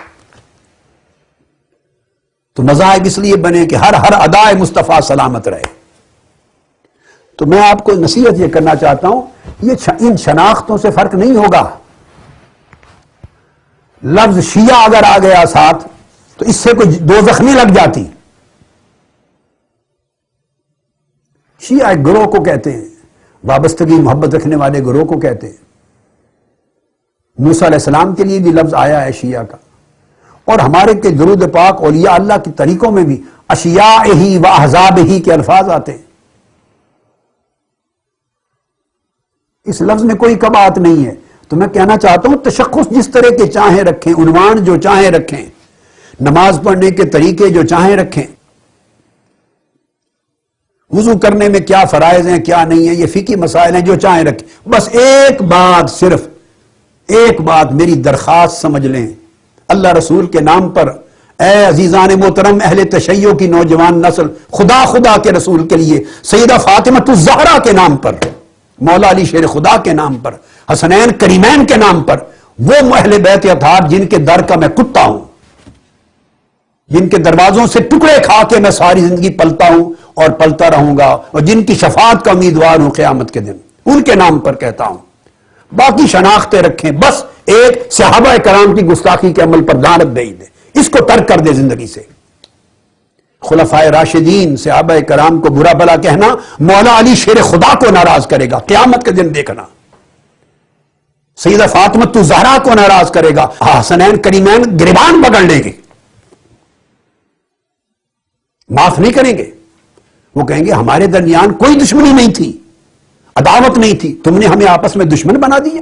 تو مذاہب اس لیے بنے کہ ہر ادا مصطفیٰ سلامت رہے۔ تو میں آپ کو نصیحت یہ کرنا چاہتا ہوں، ان شناختوں سے فرق نہیں ہوگا۔ لفظ شیعہ اگر آ گیا ساتھ تو اس سے کوئی دوزخ نہیں لگ جاتی۔ شیعہ ایک گروہ کو کہتے ہیں، وابستگی محبت رکھنے والے گروہ کو کہتے ہیں۔ موسیٰ علیہ السلام کے لیے بھی لفظ آیا ہے شیعہ کا، اور ہمارے کے درود پاک اولیاء اللہ کے طریقوں میں بھی اشیاءہی و احزابہی کے الفاظ آتے ہیں۔ اس لفظ میں کوئی کباہت نہیں ہے۔ تو میں کہنا چاہتا ہوں تشخص جس طرح کے چاہیں رکھیں، عنوان جو چاہیں رکھیں، نماز پڑھنے کے طریقے جو چاہیں رکھیں، وضو کرنے میں کیا فرائض ہیں کیا نہیں ہیں، یہ فقہی مسائل ہیں، جو چاہیں رکھیں۔ بس ایک بات، صرف ایک بات میری درخواست سمجھ لیں، اللہ رسول کے نام پر، اے عزیزان محترم اہل تشیع کی نوجوان نسل، خدا کے رسول کے لیے، سیدہ فاطمہ الزہرا کے نام پر، مولا علی شیر خدا کے نام پر، حسنین کریمین کے نام پر، وہ اہل بیت اطہار جن کے در کا میں کتا ہوں، جن کے دروازوں سے ٹکڑے کھا کے میں ساری زندگی پلتا ہوں اور پلتا رہوں گا، اور جن کی شفاعت کا امیدوار ہوں قیامت کے دن، ان کے نام پر کہتا ہوں۔ باقی شناختیں رکھیں، بس ایک صحابہ کرام کی گستاخی کے عمل پر لعنت بھیج دے، اس کو ترک کر دے زندگی سے۔ خلفائے راشدین صحابہ کرام کو برا بھلا کہنا مولا علی شیر خدا کو ناراض کرے گا، قیامت کے دن دیکھنا۔ سیدہ فاطمہ الزہرا کو ناراض کرے گا، حسنین کریمین گریبان پکڑ لیں گے، معاف نہیں کریں گے۔ وہ کہیں گے ہمارے درمیان کوئی دشمنی نہیں تھی، عداوت نہیں تھی، تم نے ہمیں آپس میں دشمن بنا دیا،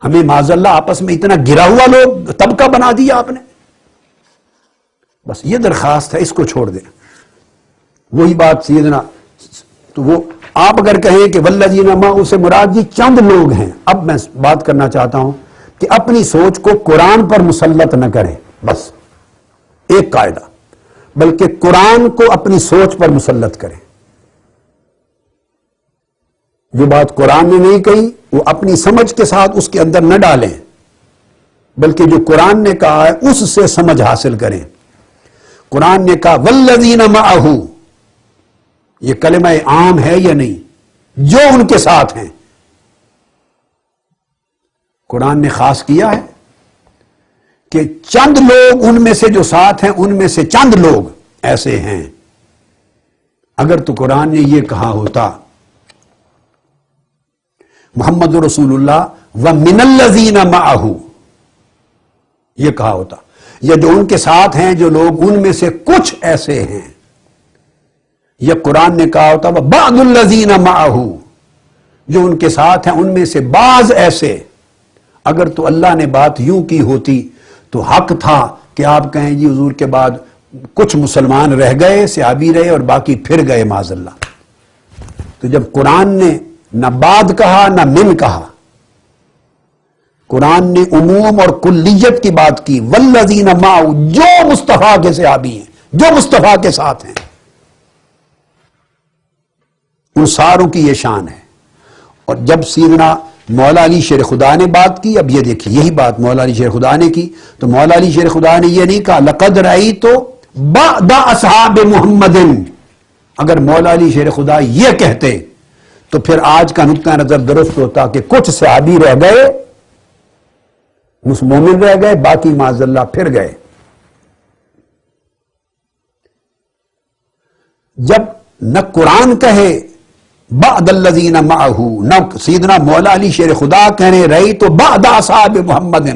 ہمیں معاذ اللہ آپس میں اتنا گرا ہوا لوگ طبقہ بنا دیا آپ نے۔ بس یہ درخواست ہے، اس کو چھوڑ دیں۔ وہی بات سیدنا، تو وہ آپ اگر کہیں کہ والذین معہ سے مراد جی چند لوگ ہیں، اب میں بات کرنا چاہتا ہوں کہ اپنی سوچ کو قرآن پر مسلط نہ کریں، بس ایک قاعدہ، بلکہ قرآن کو اپنی سوچ پر مسلط کریں۔ جو بات قرآن نے نہیں کہی وہ اپنی سمجھ کے ساتھ اس کے اندر نہ ڈالیں، بلکہ جو قرآن نے کہا ہے اس سے سمجھ حاصل کریں۔ قرآن نے کہا والذین معہ، یہ کلمہ عام ہے یا نہیں؟ جو ان کے ساتھ ہیں، قرآن نے خاص کیا ہے کہ چند لوگ ان میں سے جو ساتھ ہیں، ان میں سے چند لوگ ایسے ہیں۔ اگر تو قرآن نے یہ کہا ہوتا محمد رسول اللہ ومن الذین معہ، یہ کہا ہوتا، یا جو ان کے ساتھ ہیں جو لوگ ان میں سے کچھ ایسے ہیں، یہ قرآن نے کہا ہوتا وَبَعْضُ الَّذِينَ مَعَهُ، جو ان کے ساتھ ہیں ان میں سے بعض ایسے۔ اگر تو اللہ نے بات یوں کی ہوتی تو حق تھا کہ آپ کہیں جی حضور کے بعد کچھ مسلمان رہ گئے، صحابی رہے اور باقی پھر گئے معاذ اللہ۔ تو جب قرآن نے نہ بعد کہا نہ من کہا، قرآن نے عموم اور کلیت کی بات کی، والذین معہ، جو مصطفیٰ کے صحابی ہیں، جو مصطفیٰ کے ساتھ ہیں، ان ساروں کی یہ شان ہے۔ اور جب سیدنا مولا علی شیر خدا نے بات کی، اب یہ دیکھیے یہی بات مولا علی شیر خدا نے کی، تو مولا علی شیر خدا نے یہ نہیں کہا لقد رأیت بعد اصحاب محمد۔ اگر مولا علی شیر خدا یہ کہتے تو پھر آج کا نقطہ نظر درست ہوتا کہ کچھ صحابی رہ گئے، مومن رہ گئے، باقی معاذ اللہ پھر گئے۔ جب نہ قرآن کہے بعد الذین معہ، نہ سیدنا مولا علی شیر خدا کہنے رہی تو بعد اصحاب محمد،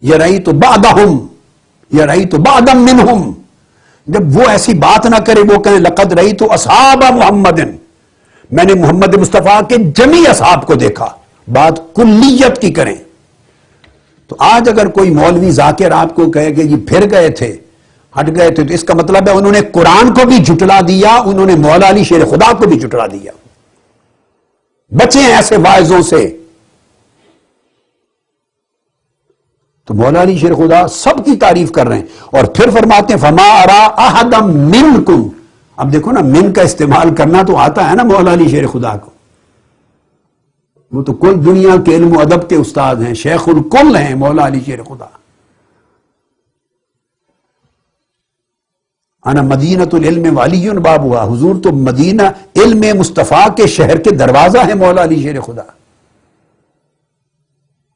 یہ رہی تو بعدہم، یہ رہی تو بعد منہم، جب وہ ایسی بات نہ کرے، وہ کہنے لقد رہی تو اصحاب محمد، میں نے محمد مصطفیٰ کے جمی اصحاب کو دیکھا، بات کلیت کی کریں۔ تو آج اگر کوئی مولوی ذاکر آپ کو کہے کہ جی پھر گئے تھے، ہٹ گئے تھے، تو اس کا مطلب ہے انہوں نے قرآن کو بھی جھٹلا دیا، انہوں نے مولا علی شیر خدا کو بھی جھٹلا دیا۔ بچیں ایسے واعظوں سے۔ تو مولا علی شیر خدا سب کی تعریف کر رہے ہیں، اور پھر فرماتے ہیں فما ارا احدا منکم۔ اب دیکھو نا، من کا استعمال کرنا تو آتا ہے نا مولا علی شیر خدا کو، وہ تو کل دنیا کے علم و ادب کے استاد ہیں، شیخ الکل ہیں مولا علی شیر خدا۔ انا مدینۃ العلم والی بابها، حضور تو مدینہ علم مصطفیٰ کے شہر کے دروازہ ہے مولا علی شیر خدا۔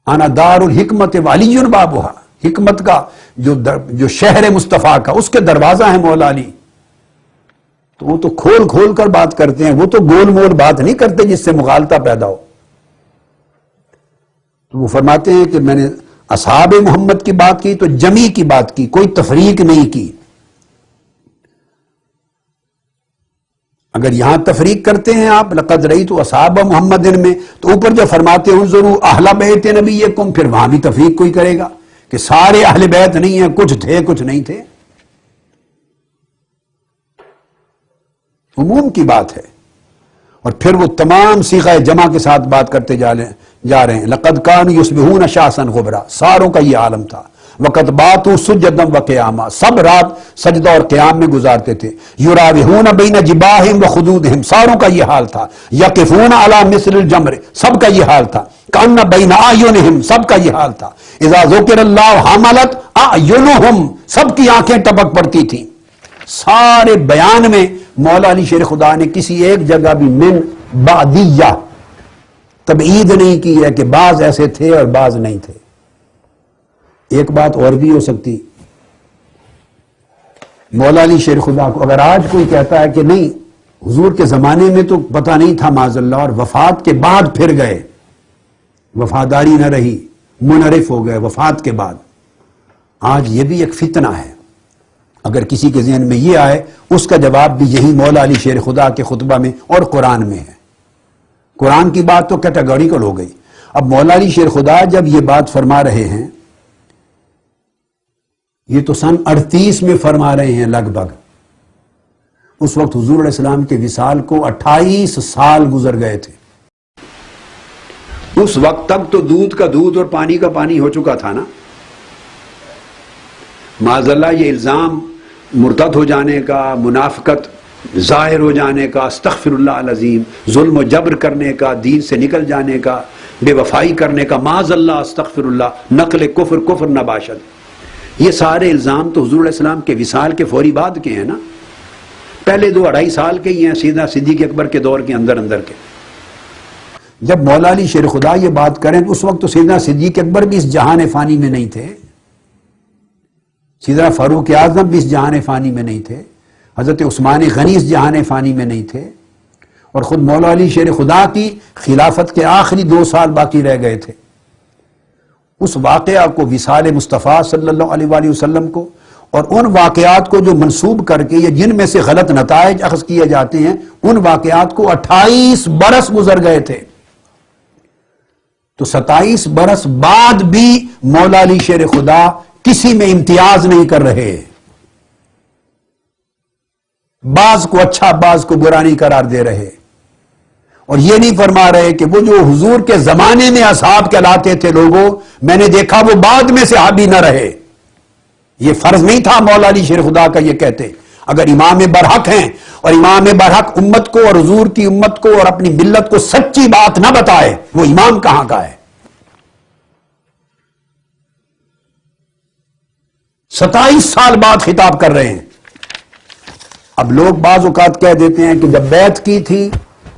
انا دار الحکمت والی بابها، حکمت کا جو شہر مصطفیٰ کا، اس کے دروازہ ہے مولا علی۔ تو وہ تو کھول کھول کر بات کرتے ہیں، وہ تو گول مول بات نہیں کرتے جس سے مغالطہ پیدا ہو۔ تو وہ فرماتے ہیں کہ میں نے اصحاب محمد کی بات کی تو جمی کی بات کی، کوئی تفریق نہیں کی۔ اگر یہاں تفریق کرتے ہیں آپ لقد رأیت اصحاب محمد میں، تو اوپر جو فرماتے ہیں انظروا اہل بیت نبیکم، پھر وہاں بھی تفریق کوئی کرے گا کہ سارے اہل بیت نہیں ہیں، کچھ تھے کچھ نہیں تھے۔ عموم کی بات ہے۔ اور پھر وہ تمام صیغہ جمع کے ساتھ بات کرتے جا رہے ہیں، لقد کانوا یصبحون شاسا غبرا، ساروں کا یہ عالم تھا۔ وقت باتوا سجدا وقیاما، سب رات سجدہ اور قیام میں گزارتے تھے۔ یراوحون بین جباہہم وخدودہم، ساروں کا یہ حال تھا۔ یقفون علی مثل الجمر، سب کا یہ حال تھا۔ کأن بین اعینہم، سب کا یہ حال تھا۔ اذا ذکر اللہ حملت اعینہم، سب کی آنکھیں ٹپک پڑتی تھیں۔ سارے بیان میں مولا علی شیر خدا نے کسی ایک جگہ بھی من بعدیہ تبعید نہیں کی ہے کہ بعض ایسے تھے اور بعض نہیں تھے۔ ایک بات اور بھی ہو سکتی، مولا علی شیر خدا کو اگر آج کوئی کہتا ہے کہ نہیں حضور کے زمانے میں تو پتہ نہیں تھا معاذ اللہ، اور وفات کے بعد پھر گئے، وفاداری نہ رہی، منحرف ہو گئے وفات کے بعد، آج یہ بھی ایک فتنہ ہے۔ اگر کسی کے ذہن میں یہ آئے، اس کا جواب بھی یہی مولا علی شیر خدا کے خطبہ میں اور قرآن میں ہے۔ قرآن کی بات تو کیٹیگوریکل ہو گئی۔ اب مولا علی شیر خدا جب یہ بات فرما رہے ہیں، یہ تو سن 38 میں فرما رہے ہیں لگ بھگ، اس وقت حضور علیہ السلام کے وصال کو 28 سال گزر گئے تھے۔ اس وقت تک تو دودھ کا دودھ اور پانی کا پانی ہو چکا تھا نا۔ معاذ اللہ یہ الزام مرتد ہو جانے کا، منافقت ظاہر ہو جانے کا، استغفر اللہ العظیم، ظلم و جبر کرنے کا، دین سے نکل جانے کا، بے وفائی کرنے کا، معاذ اللہ استغفر اللہ، نقل کفر، کفر نباشد، یہ سارے الزام تو حضور علیہ السلام کے وصال کے فوری بعد کے ہیں نا۔ پہلے 2-2.5 سال کے ہی ہیں، سیدھا صدیق اکبر کے دور کے اندر کے۔ جب مولا علی شیر خدا یہ بات کریں تو اس وقت تو سیدنا صدیق اکبر بھی اس جہان فانی میں نہیں تھے، سیدنا فاروق اعظم بھی اس جہان فانی میں نہیں تھے، حضرت عثمان غنی اس جہان فانی میں نہیں تھے، اور خود مولا علی شیر خدا کی خلافت کے آخری 2 سال باقی رہ گئے تھے۔ اس واقعہ کو وصال مصطفیٰ صلی اللہ علیہ وآلہ وسلم کو اور ان واقعات کو جو منسوب کر کے یا جن میں سے غلط نتائج اخذ کیے جاتے ہیں، ان واقعات کو 28 برس گزر گئے تھے، تو 27 برس بعد بھی مولا علی شیر خدا کسی میں امتیاز نہیں کر رہے، بعض کو اچھا بعض کو برا نہیں قرار دے رہے، اور یہ نہیں فرما رہے کہ وہ جو حضور کے زمانے میں اصحاب کہلاتے تھے لوگوں، میں نے دیکھا وہ بعد میں صحابی نہ رہے۔ یہ فرض نہیں تھا مولا علی شیر خدا کا یہ کہتے، اگر امام برحق ہیں اور امام برحق امت کو اور حضور کی امت کو اور اپنی ملت کو سچی بات نہ بتائے، وہ امام کہاں کا ہے؟ 27 سال بعد خطاب کر رہے ہیں۔ اب لوگ بعض اوقات کہہ دیتے ہیں کہ جب بیعت کی تھی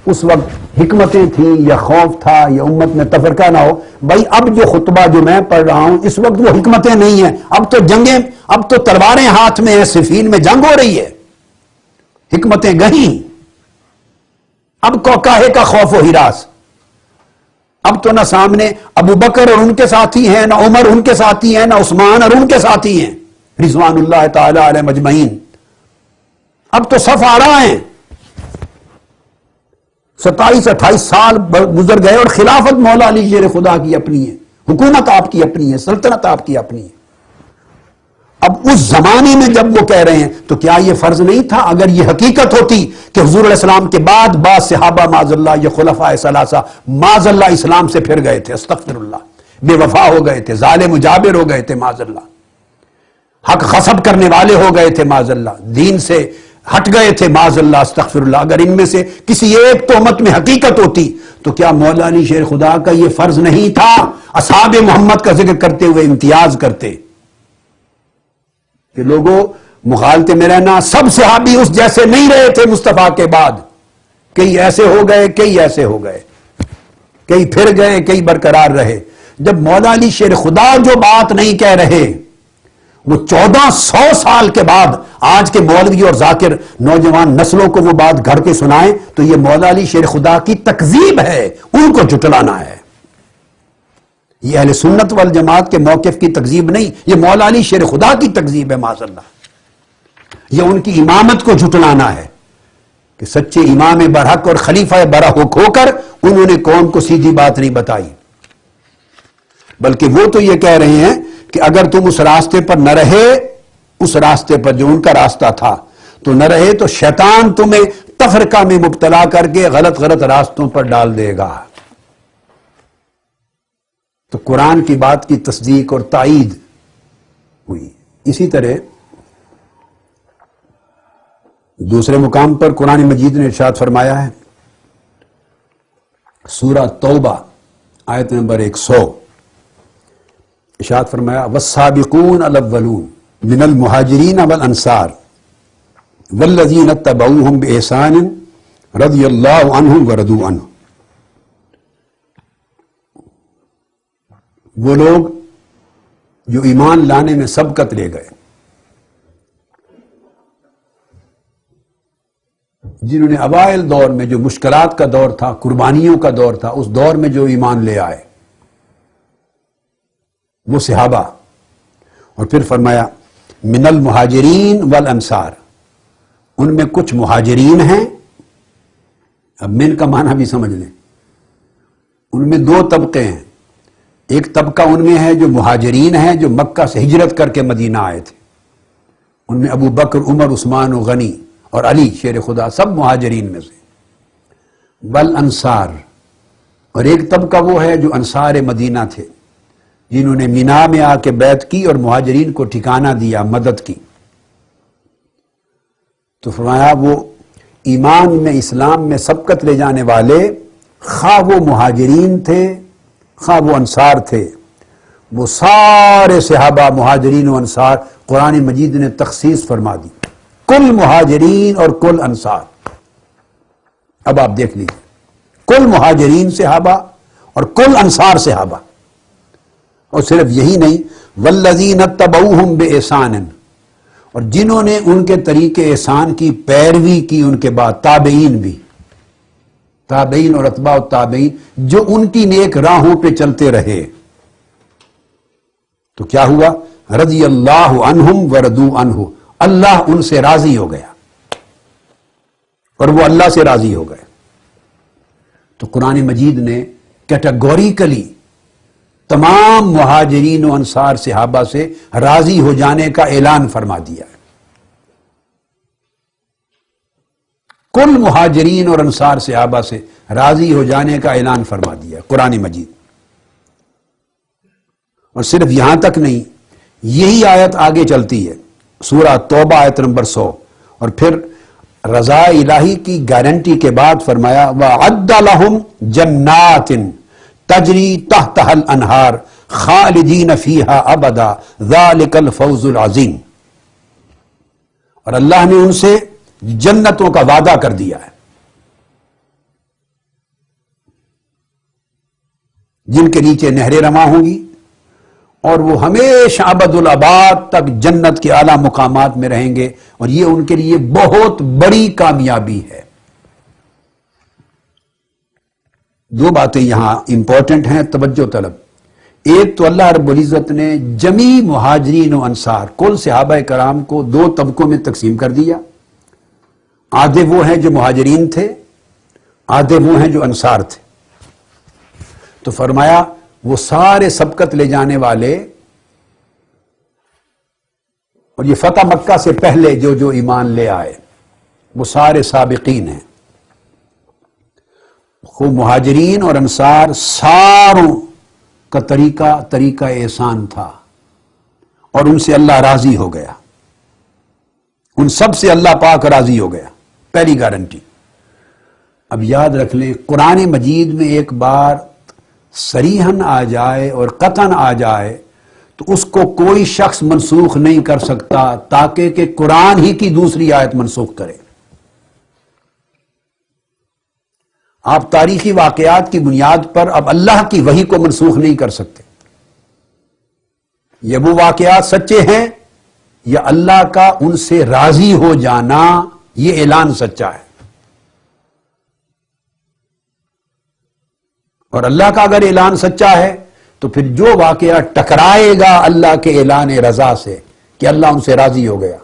اس وقت حکمتیں تھیں یا خوف تھا یا امت میں تفرقہ نہ ہو۔ بھائی اب جو خطبہ جو میں پڑھ رہا ہوں اس وقت وہ حکمتیں نہیں ہیں، اب تو جنگیں، اب تو تلواریں ہاتھ میں ہیں، صفین میں جنگ ہو رہی ہے، حکمتیں گئیں، اب کاہے کا خوف و ہراس؟ اب تو نہ سامنے ابو بکر اور ان کے ساتھی ہیں، نہ عمر ان کے ساتھی ہیں، نہ عثمان اور ان کے ساتھی ہیں رضوان اللہ تعالی علیہ مجمعین، اب تو صف آ رہا ہیں۔ 27-28 سال گزر گئے اور خلافت مولا علی شیر خدا کی اپنی ہے، حکومت آپ کی اپنی ہے، سلطنت آپ کی اپنی ہے۔ اب اس زمانے میں جب وہ کہہ رہے ہیں تو کیا یہ فرض نہیں تھا؟ اگر یہ حقیقت ہوتی کہ حضور علیہ السلام کے بعد صحابہ معاذ اللہ یا خلفائے ثلاثہ معاذ اللہ اسلام سے پھر گئے تھے، استغفر اللہ، بے وفا ہو گئے تھے، ظالم و جابر ہو گئے تھے معاذ اللہ، حق غصب کرنے والے ہو گئے تھے معاذ اللہ، دین سے ہٹ گئے تھے معاذ اللہ، استغفر اللہ، اگر ان میں سے کسی ایک تہمت میں حقیقت ہوتی تو کیا مولا علی شیر خدا کا یہ فرض نہیں تھا اصحاب محمد کا ذکر کرتے ہوئے امتیاز کرتے کہ لوگوں مخالطے میں رہنا، سب صحابی اس جیسے نہیں رہے تھے مصطفیٰ کے بعد، کئی ایسے ہو گئے، کئی ایسے ہو گئے، کئی پھر گئے، کئی برقرار رہے۔ جب مولا علی شیر خدا جو بات نہیں کہہ رہے، وہ 1400 سال کے بعد آج کے مولوی اور ذاکر نوجوان نسلوں کو وہ بات گھڑ کے سنائیں تو یہ مولا علی شیر خدا کی تکذیب ہے، ان کو جھٹلانا ہے۔ یہ اہل سنت والجماعت کے موقف کی تکذیب نہیں، یہ مولا علی شیر خدا کی تکذیب ہے معاذ اللہ۔ یہ ان کی امامت کو جھٹلانا ہے کہ سچے امام برحق اور خلیفہ برحق ہو کر انہوں نے قوم کو سیدھی بات نہیں بتائی، بلکہ وہ تو یہ کہہ رہے ہیں کہ اگر تم اس راستے پر نہ رہے، اس راستے پر جو ان کا راستہ تھا تو نہ رہے، تو شیطان تمہیں تفرقہ میں مبتلا کر کے غلط غلط راستوں پر ڈال دے گا۔ تو قرآن کی بات کی تصدیق اور تائید ہوئی۔ اسی طرح دوسرے مقام پر قرآن مجید نے ارشاد فرمایا ہے، سورہ توبہ آیت نمبر 100، ارشاد فرمایا والسابقون الاولون من المہاجرین والانصار والذین اتبعوہم بإحسان رضی اللہ عنہم ورضوا عنہ۔ وہ لوگ جو ایمان لانے میں سبقت لے گئے، جنہوں نے اوائل دور میں جو مشکلات کا دور تھا، قربانیوں کا دور تھا، اس دور میں جو ایمان لے آئے وہ صحابہ، اور پھر فرمایا من المہاجرین والانصار، ان میں کچھ مہاجرین ہیں، اب من کا معنی بھی سمجھ لیں، ان میں دو طبقے ہیں، ایک طبقہ ان میں ہے جو مہاجرین ہیں جو مکہ سے ہجرت کر کے مدینہ آئے تھے، ان میں ابو بکر، عمر، عثمان و غنی اور علی شیر خدا سب مہاجرین میں سے، والانصار، اور ایک طبقہ وہ ہے جو انصار مدینہ تھے جنہوں نے مینا میں آ کے بیعت کی اور مہاجرین کو ٹھکانہ دیا، مدد کی۔ تو فرمایا وہ ایمان میں، اسلام میں سبقت لے جانے والے، خواہ وہ مہاجرین تھے خواہ وہ انصار تھے، وہ سارے صحابہ مہاجرین و انصار قرآن مجید نے تخصیص فرما دی، کل مہاجرین اور کل انصار۔ اب آپ دیکھ لیجیے، کل مہاجرین صحابہ اور کل انصار صحابہ، اور صرف یہی نہیں، والذین اتبعوہم بإحسان، اور جنہوں نے ان کے طریقے احسان کی پیروی کی ان کے بعد، تابعین بھی، تابعین اور اتباع التابعین جو ان کی نیک راہوں پہ چلتے رہے، تو کیا ہوا؟ رضی اللہ عنہم ورضوا عنہ، اللہ ان سے راضی ہو گیا اور وہ اللہ سے راضی ہو گئے۔ تو قرآن مجید نے کیٹیگوریکلی تمام مہاجرین و انصار صحابہ سے راضی ہو جانے کا اعلان فرما دیا ہے۔ کل مہاجرین اور انصار صحابہ سے راضی ہو جانے کا اعلان فرما دیا ہے قرآن مجید۔ اور صرف یہاں تک نہیں، یہی آیت آگے چلتی ہے سورہ توبہ آیت نمبر 100، اور پھر رضا الہی کی گارنٹی کے بعد فرمایا وَأَعَدَّ لَهُمْ جَنَّاتٍ تَجْرِي تَحْتَهَا الْأَنْهَارُ خَالِدِينَ فِيهَا أَبَدًا ذَلِكَ الْفَوْزُ الْعَظِيمُ، اور اللہ نے ان سے جنتوں کا وعدہ کر دیا ہے جن کے نیچے نہریں رواں ہوں گی، اور وہ ہمیشہ ابد الاباد تک جنت کے اعلیٰ مقامات میں رہیں گے، اور یہ ان کے لیے بہت بڑی کامیابی ہے۔ دو باتیں یہاں امپورٹنٹ ہیں، توجہ طلب۔ ایک تو اللہ رب العزت نے جمیع مہاجرین و انصار کل صحابہ کرام کو دو طبقوں میں تقسیم کر دیا، آدھے وہ ہیں جو مہاجرین تھے، آدھے وہ ہیں جو انصار تھے۔ تو فرمایا وہ سارے سبقت لے جانے والے، اور یہ فتح مکہ سے پہلے جو ایمان لے آئے وہ سارے سابقین ہیں۔ خوب مہاجرین اور انصار ساروں کا طریقہ احسان تھا، اور ان سے اللہ راضی ہو گیا، ان سب سے اللہ پاک راضی ہو گیا، پہلی گارنٹی۔ اب یاد رکھ لیں، قرآن مجید میں ایک بار صریحاً آ جائے اور قطعاً آ جائے تو اس کو کوئی شخص منسوخ نہیں کر سکتا تاکہ کہ قرآن ہی کی دوسری آیت منسوخ کرے۔ آپ تاریخی واقعات کی بنیاد پر اب اللہ کی وحی کو منسوخ نہیں کر سکتے۔ یہ وہ واقعات سچے ہیں یا اللہ کا ان سے راضی ہو جانا یہ اعلان سچا ہے، اور اللہ کا اگر اعلان سچا ہے تو پھر جو واقعہ ٹکرائے گا اللہ کے اعلان رضا سے کہ اللہ ان سے راضی ہو گیا،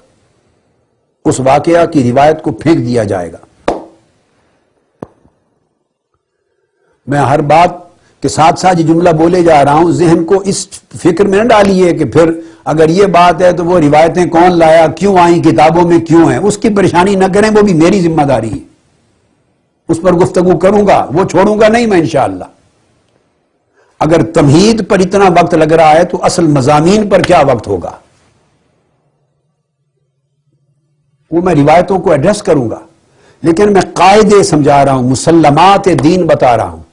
اس واقعہ کی روایت کو پھینک دیا جائے گا۔ میں ہر بات کے ساتھ ساتھ یہ جملہ بولے جا رہا ہوں، ذہن کو اس فکر میں نہ ڈالیے کہ پھر اگر یہ بات ہے تو وہ روایتیں کون لایا، کیوں آئیں، کتابوں میں کیوں ہیں، اس کی پریشانی نہ کریں، وہ بھی میری ذمہ داری ہے، اس پر گفتگو کروں گا، وہ چھوڑوں گا نہیں میں انشاءاللہ۔ اگر تمہید پر اتنا وقت لگ رہا ہے تو اصل مضامین پر کیا وقت ہوگا، وہ میں روایتوں کو ایڈریس کروں گا، لیکن میں قاعدے سمجھا رہا ہوں، مسلمات دین بتا رہا ہوں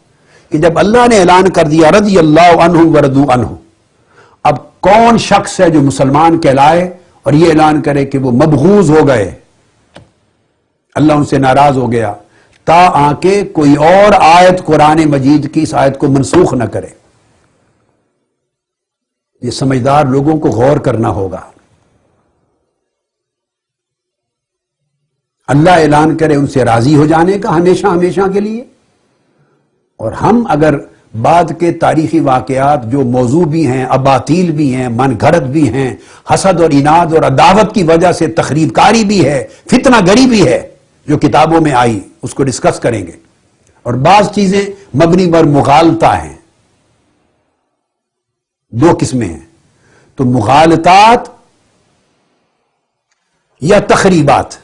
کہ جب اللہ نے اعلان کر دیا رضی اللہ عنہم ورضوا عنہ، اب کون شخص ہے جو مسلمان کہلائے اور یہ اعلان کرے کہ وہ مبغوض ہو گئے، اللہ ان سے ناراض ہو گیا، تا آکے کوئی اور آیت قرآن مجید کی اس آیت کو منسوخ نہ کرے۔ یہ سمجھدار لوگوں کو غور کرنا ہوگا۔ اللہ اعلان کرے ان سے راضی ہو جانے کا ہمیشہ ہمیشہ کے لیے، اور ہم اگر بعد کے تاریخی واقعات جو موضوع بھی ہیں، اباطیل بھی ہیں، من گھڑت بھی ہیں، حسد اور اناد اور عداوت کی وجہ سے تخریب کاری بھی ہے، فتنہ گری بھی ہے جو کتابوں میں آئی، اس کو ڈسکس کریں گے، اور بعض چیزیں مبنی بر مغالطہ ہیں، دو قسمیں ہیں، تو مغالطات یا تخریبات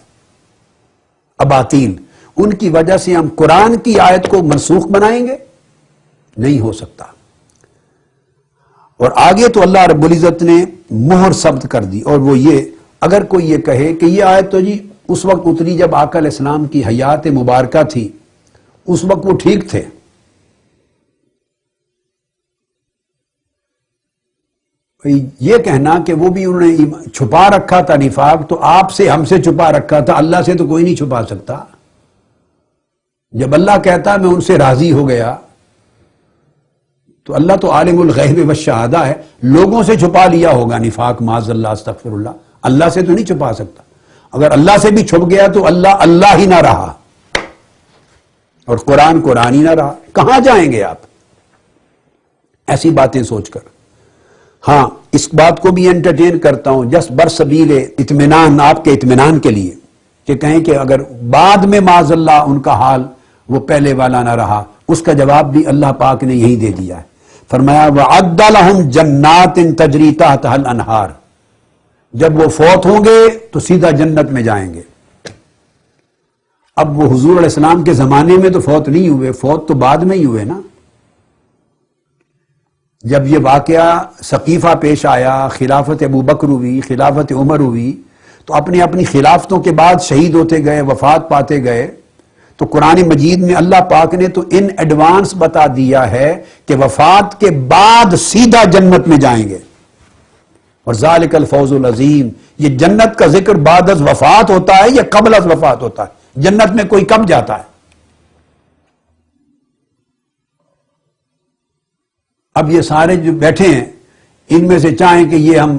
اباطیل، ان کی وجہ سے ہم قرآن کی آیت کو منسوخ بنائیں گے؟ نہیں ہو سکتا۔ اور آگے تو اللہ رب العزت نے مہر ثبت کر دی، اور وہ یہ، اگر کوئی یہ کہے کہ یہ آیت تو جی اس وقت اتری جب آقا علیہ السلام کی حیات مبارکہ تھی، اس وقت وہ ٹھیک تھے، یہ کہنا کہ وہ بھی انہوں نے چھپا رکھا تھا نفاق، تو آپ سے ہم سے چھپا رکھا تھا، اللہ سے تو کوئی نہیں چھپا سکتا۔ جب اللہ کہتا میں ان سے راضی ہو گیا تو اللہ تو عالم الغیب والشہادہ ہے، لوگوں سے چھپا لیا ہوگا نفاق، معاذ اللہ استغفر اللہ، اللہ سے تو نہیں چھپا سکتا۔ اگر اللہ سے بھی چھپ گیا تو اللہ اللہ ہی نہ رہا اور قرآن قرآن ہی نہ رہا، کہاں جائیں گے آپ ایسی باتیں سوچ کر؟ ہاں اس بات کو بھی انٹرٹین کرتا ہوں جس برسبیل اطمینان، آپ کے اطمینان کے لیے، کہ کہیں کہ اگر بعد میں معاذ اللہ ان کا حال وہ پہلے والا نہ رہا، اس کا جواب بھی اللہ پاک نے یہی دے دیا ہے۔ فرمایا وَعَدَّ لَهُمْ جَنَّاتٍ تَجْرِي تَحْتَهَا الْأَنْهَارُ، جب وہ فوت ہوں گے تو سیدھا جنت میں جائیں گے۔ اب وہ حضور علیہ السلام کے زمانے میں تو فوت نہیں ہوئے، فوت تو بعد میں ہی ہوئے نا۔ جب یہ واقعہ سقیفہ پیش آیا، خلافت ابو بکر ہوئی، خلافت عمر ہوئی، تو اپنی اپنی خلافتوں کے بعد شہید ہوتے گئے، وفات پاتے گئے، تو قرآن مجید میں اللہ پاک نے تو ان ایڈوانس بتا دیا ہے کہ وفات کے بعد سیدھا جنت میں جائیں گے۔ اور ذالک الفوز العظیم، یہ جنت کا ذکر بعد از وفات ہوتا ہے یا قبل از وفات ہوتا ہے؟ جنت میں کوئی کب جاتا ہے؟ اب یہ سارے جو بیٹھے ہیں ان میں سے چاہیں کہ یہ ہم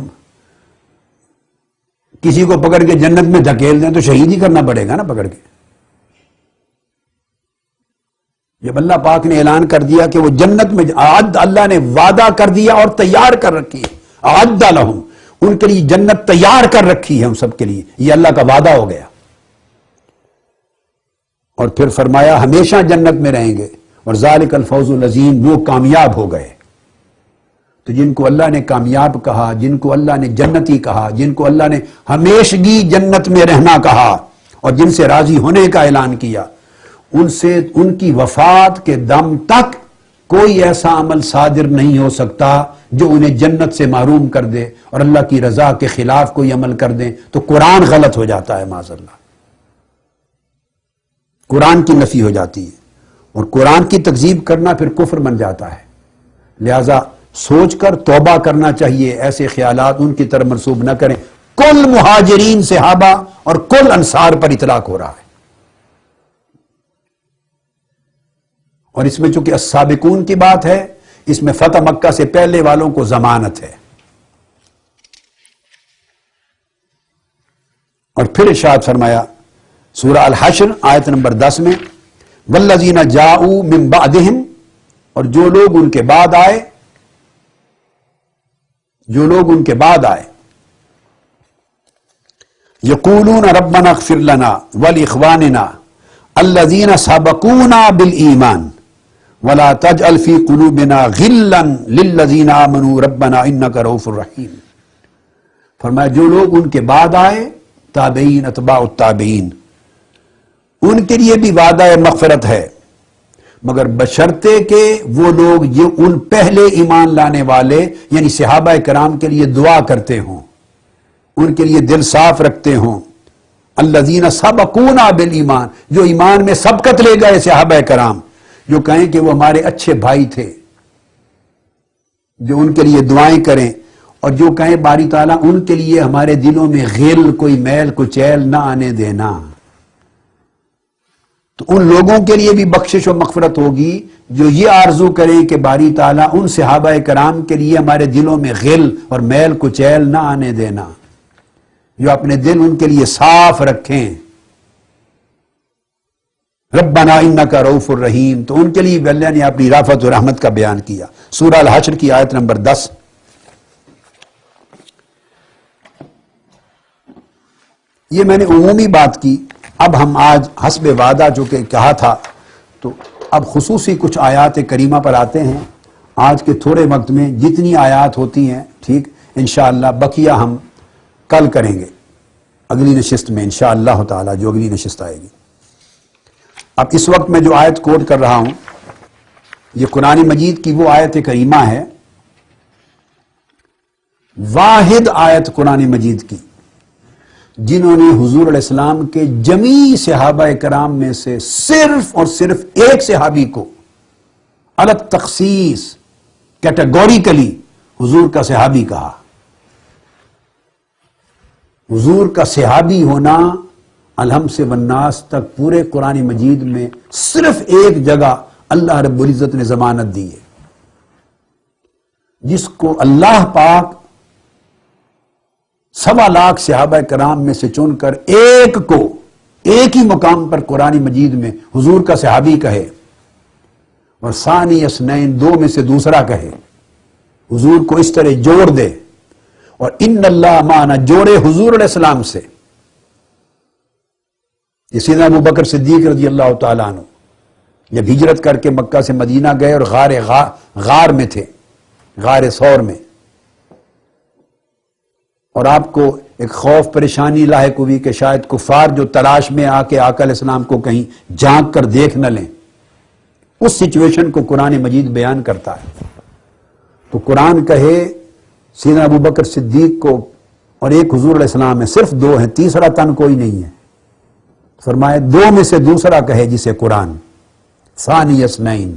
کسی کو پکڑ کے جنت میں دھکیل دیں تو شہید ہی کرنا پڑے گا نا پکڑ کے۔ جب اللہ پاک نے اعلان کر دیا کہ وہ جنت میں اللہ نے وعدہ کر دیا اور تیار کر رکھی ہے، اعد لہم، ان کے لیے جنت تیار کر رکھی ہے ان سب کے لیے، یہ اللہ کا وعدہ ہو گیا۔ اور پھر فرمایا ہمیشہ جنت میں رہیں گے، اور ذالک الفوز العظیم، وہ کامیاب ہو گئے۔ تو جن کو اللہ نے کامیاب کہا، جن کو اللہ نے جنتی کہا، جن کو اللہ نے ہمیشگی جنت میں رہنا کہا، اور جن سے راضی ہونے کا اعلان کیا، ان سے ان کی وفات کے دم تک کوئی ایسا عمل صادر نہیں ہو سکتا جو انہیں جنت سے محروم کر دے، اور اللہ کی رضا کے خلاف کوئی عمل کر دیں تو قرآن غلط ہو جاتا ہے معاذ اللہ، قرآن کی نفی ہو جاتی ہے، اور قرآن کی تکذیب کرنا پھر کفر بن جاتا ہے۔ لہذا سوچ کر توبہ کرنا چاہیے، ایسے خیالات ان کی طرف منسوب نہ کریں۔ کل مہاجرین صحابہ اور کل انصار پر اطلاق ہو رہا ہے، اور اس میں چونکہ السابقون کی بات ہے، اس میں فتح مکہ سے پہلے والوں کو ضمانت ہے۔ اور پھر ارشاد فرمایا سورہ الحشر آیت نمبر 10 میں، والذین جاؤوا من بعدہم، اور جو لوگ ان کے بعد آئے، جو لوگ ان کے بعد آئے، یقولون ربنا اغفر لنا ولاخواننا الذین سبقونا بالایمان ولا تجعل فی قلوبنا غلا للذین آمنوا ربنا انک رؤوف رحیم۔ فرمایا جو لوگ ان کے بعد آئے، تابعین، اتباع التابعین، ان کے لیے بھی وعدہ مغفرت ہے، مگر بشرطے کہ وہ لوگ یہ ان پہلے ایمان لانے والے یعنی صحابہ کرام کے لیے دعا کرتے ہوں، ان کے لیے دل صاف رکھتے ہوں، الذین سبقونا بالایمان، جو ایمان میں سبقت لے گئے صحابہ کرام، جو کہیں کہ وہ ہمارے اچھے بھائی تھے، جو ان کے لیے دعائیں کریں، اور جو کہیں باری تعالیٰ ان کے لیے ہمارے دلوں میں غل، کوئی میل کچیل نہ آنے دینا، تو ان لوگوں کے لیے بھی بخشش و مغفرت ہوگی جو یہ آرزو کریں کہ باری تعالیٰ ان صحابہ کرام کے لیے ہمارے دلوں میں غل اور میل کچیل نہ آنے دینا، جو اپنے دل ان کے لیے صاف رکھیں۔ ربنا انک رؤوف الرحیم، تو ان کے لیے اللہ نے اپنی رافت و رحمت کا بیان کیا۔ سورہ الحشر کی آیت نمبر 10۔ یہ میں نے عمومی بات کی، اب ہم آج حسب وعدہ جو کہ کہا تھا، تو اب خصوصی کچھ آیات کریمہ پر آتے ہیں۔ آج کے تھوڑے وقت میں جتنی آیات ہوتی ہیں، ٹھیک، انشاءاللہ بقیہ ہم کل کریں گے اگلی نشست میں انشاءاللہ تعالی، جو اگلی نشست آئے گی۔ اب اس وقت میں جو آیت کوٹ کر رہا ہوں، یہ قرآن مجید کی وہ آیت کریمہ ہے، واحد آیت قرآن مجید کی جنہوں نے حضور علیہ السلام کے جمیع صحابہ کرام میں سے صرف اور صرف ایک صحابی کو الگ تخصیص کیٹیگوریکلی حضور کا صحابی کہا۔ حضور کا صحابی ہونا الحم سے والناس تک پورے قرآن مجید میں صرف ایک جگہ اللہ رب العزت نے ضمانت دی ہے، جس کو اللہ پاک 1.25 لاکھ صحابہ کرام میں سے چن کر ایک کو ایک ہی مقام پر قرآن مجید میں حضور کا صحابی کہے، اور ثانی اثنین، 2 میں سے دوسرا کہے، حضور کو اس طرح جوڑ دے، اور ان اللہ معنا جوڑے حضور علیہ السلام سے. یہ سیدنا ابو بکر صدیق رضی اللہ تعالیٰ عنہ جب ہجرت کر کے مکہ سے مدینہ گئے اور غار میں تھے، غار ثور میں، اور آپ کو ایک خوف پریشانی لاحق ہوئی کہ شاید کفار جو تلاش میں آ کے آقا علیہ السلام کو کہیں جھانک کر دیکھ نہ لیں، اس سچویشن کو قرآن مجید بیان کرتا ہے. تو قرآن کہے سیدنا ابو بکر صدیق کو اور ایک حضور علیہ السلام ہے، صرف دو ہیں، تیسرا تن کوئی نہیں ہے. فرمائے دو میں سے دوسرا کہے جسے قرآن ثانی اثنین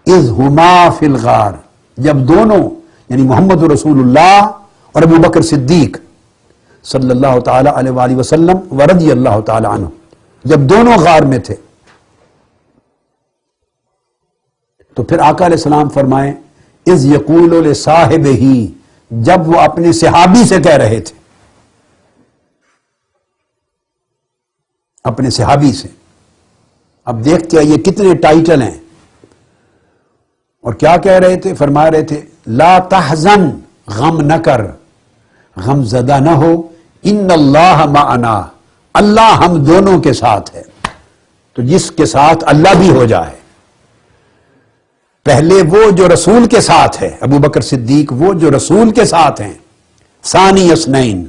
اذ ہما فی الغار، جب دونوں یعنی محمد رسول اللہ اور ابو بکر صدیق صلی اللہ تعالی علیہ وآلہ وسلم ورضی اللہ تعالی عنہ جب دونوں غار میں تھے، تو پھر آقا علیہ السلام فرمائے اذ یقول لصاحبہ، جب وہ اپنے صحابی سے کہہ رہے تھے، اپنے صحابی سے. اب دیکھتے ہیں یہ کتنے ٹائٹل ہیں، اور کیا کہہ رہے تھے؟ فرما رہے تھے لا تحزن، غم نہ کر، غم زدہ نہ ہو، ان اللہ معنا، اللہ ہم دونوں کے ساتھ ہے. تو جس کے ساتھ اللہ بھی ہو جائے، پہلے وہ جو رسول کے ساتھ ہے، ابو بکر صدیق وہ جو رسول کے ساتھ ہیں، ثانی اثنین،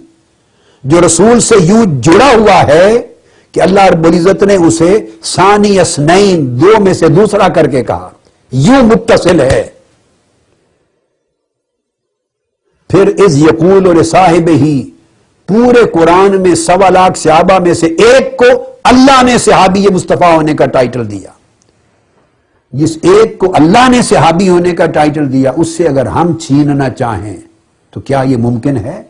جو رسول سے یوں جڑا ہوا ہے کہ اللہ رب العزت نے اسے ثانی اثنین، دو میں سے دوسرا کر کے کہا، یوں متصل ہے. پھر اذ یقول لصاحبہ، پورے قرآن میں 1.25 لاکھ صحابہ میں سے ایک کو اللہ نے صحابی مصطفیٰ ہونے کا ٹائٹل دیا. جس ایک کو اللہ نے صحابی ہونے کا ٹائٹل دیا، اس سے اگر ہم چھیننا چاہیں تو کیا یہ ممکن ہے؟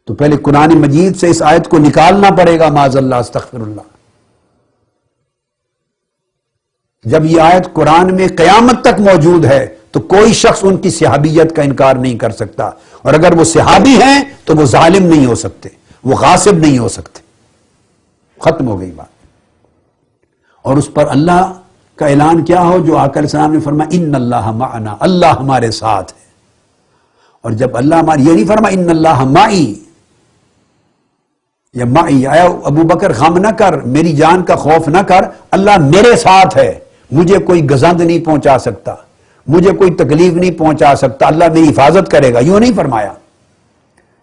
تو پہلے قرآن مجید سے اس آیت کو نکالنا پڑے گا، معاذ اللہ استغفر اللہ. جب یہ آیت قرآن میں قیامت تک موجود ہے تو کوئی شخص ان کی صحابیت کا انکار نہیں کر سکتا، اور اگر وہ صحابی ہیں تو وہ ظالم نہیں ہو سکتے، وہ غاصب نہیں ہو سکتے. ختم ہو گئی بات. اور اس پر اللہ کا اعلان کیا ہو جو آقا علیہ السلام نے فرمایا ان اللہ معنا، اللہ ہمارے ساتھ ہے. اور جب اللہ ہمارے، یہ نہیں فرمایا ان اللہ معی یا معی، آیا ابو بکر غم نہ کر، میری جان کا خوف نہ کر، اللہ میرے ساتھ ہے، مجھے کوئی گزند نہیں پہنچا سکتا، مجھے کوئی تکلیف نہیں پہنچا سکتا، اللہ میری حفاظت کرے گا، یوں نہیں فرمایا.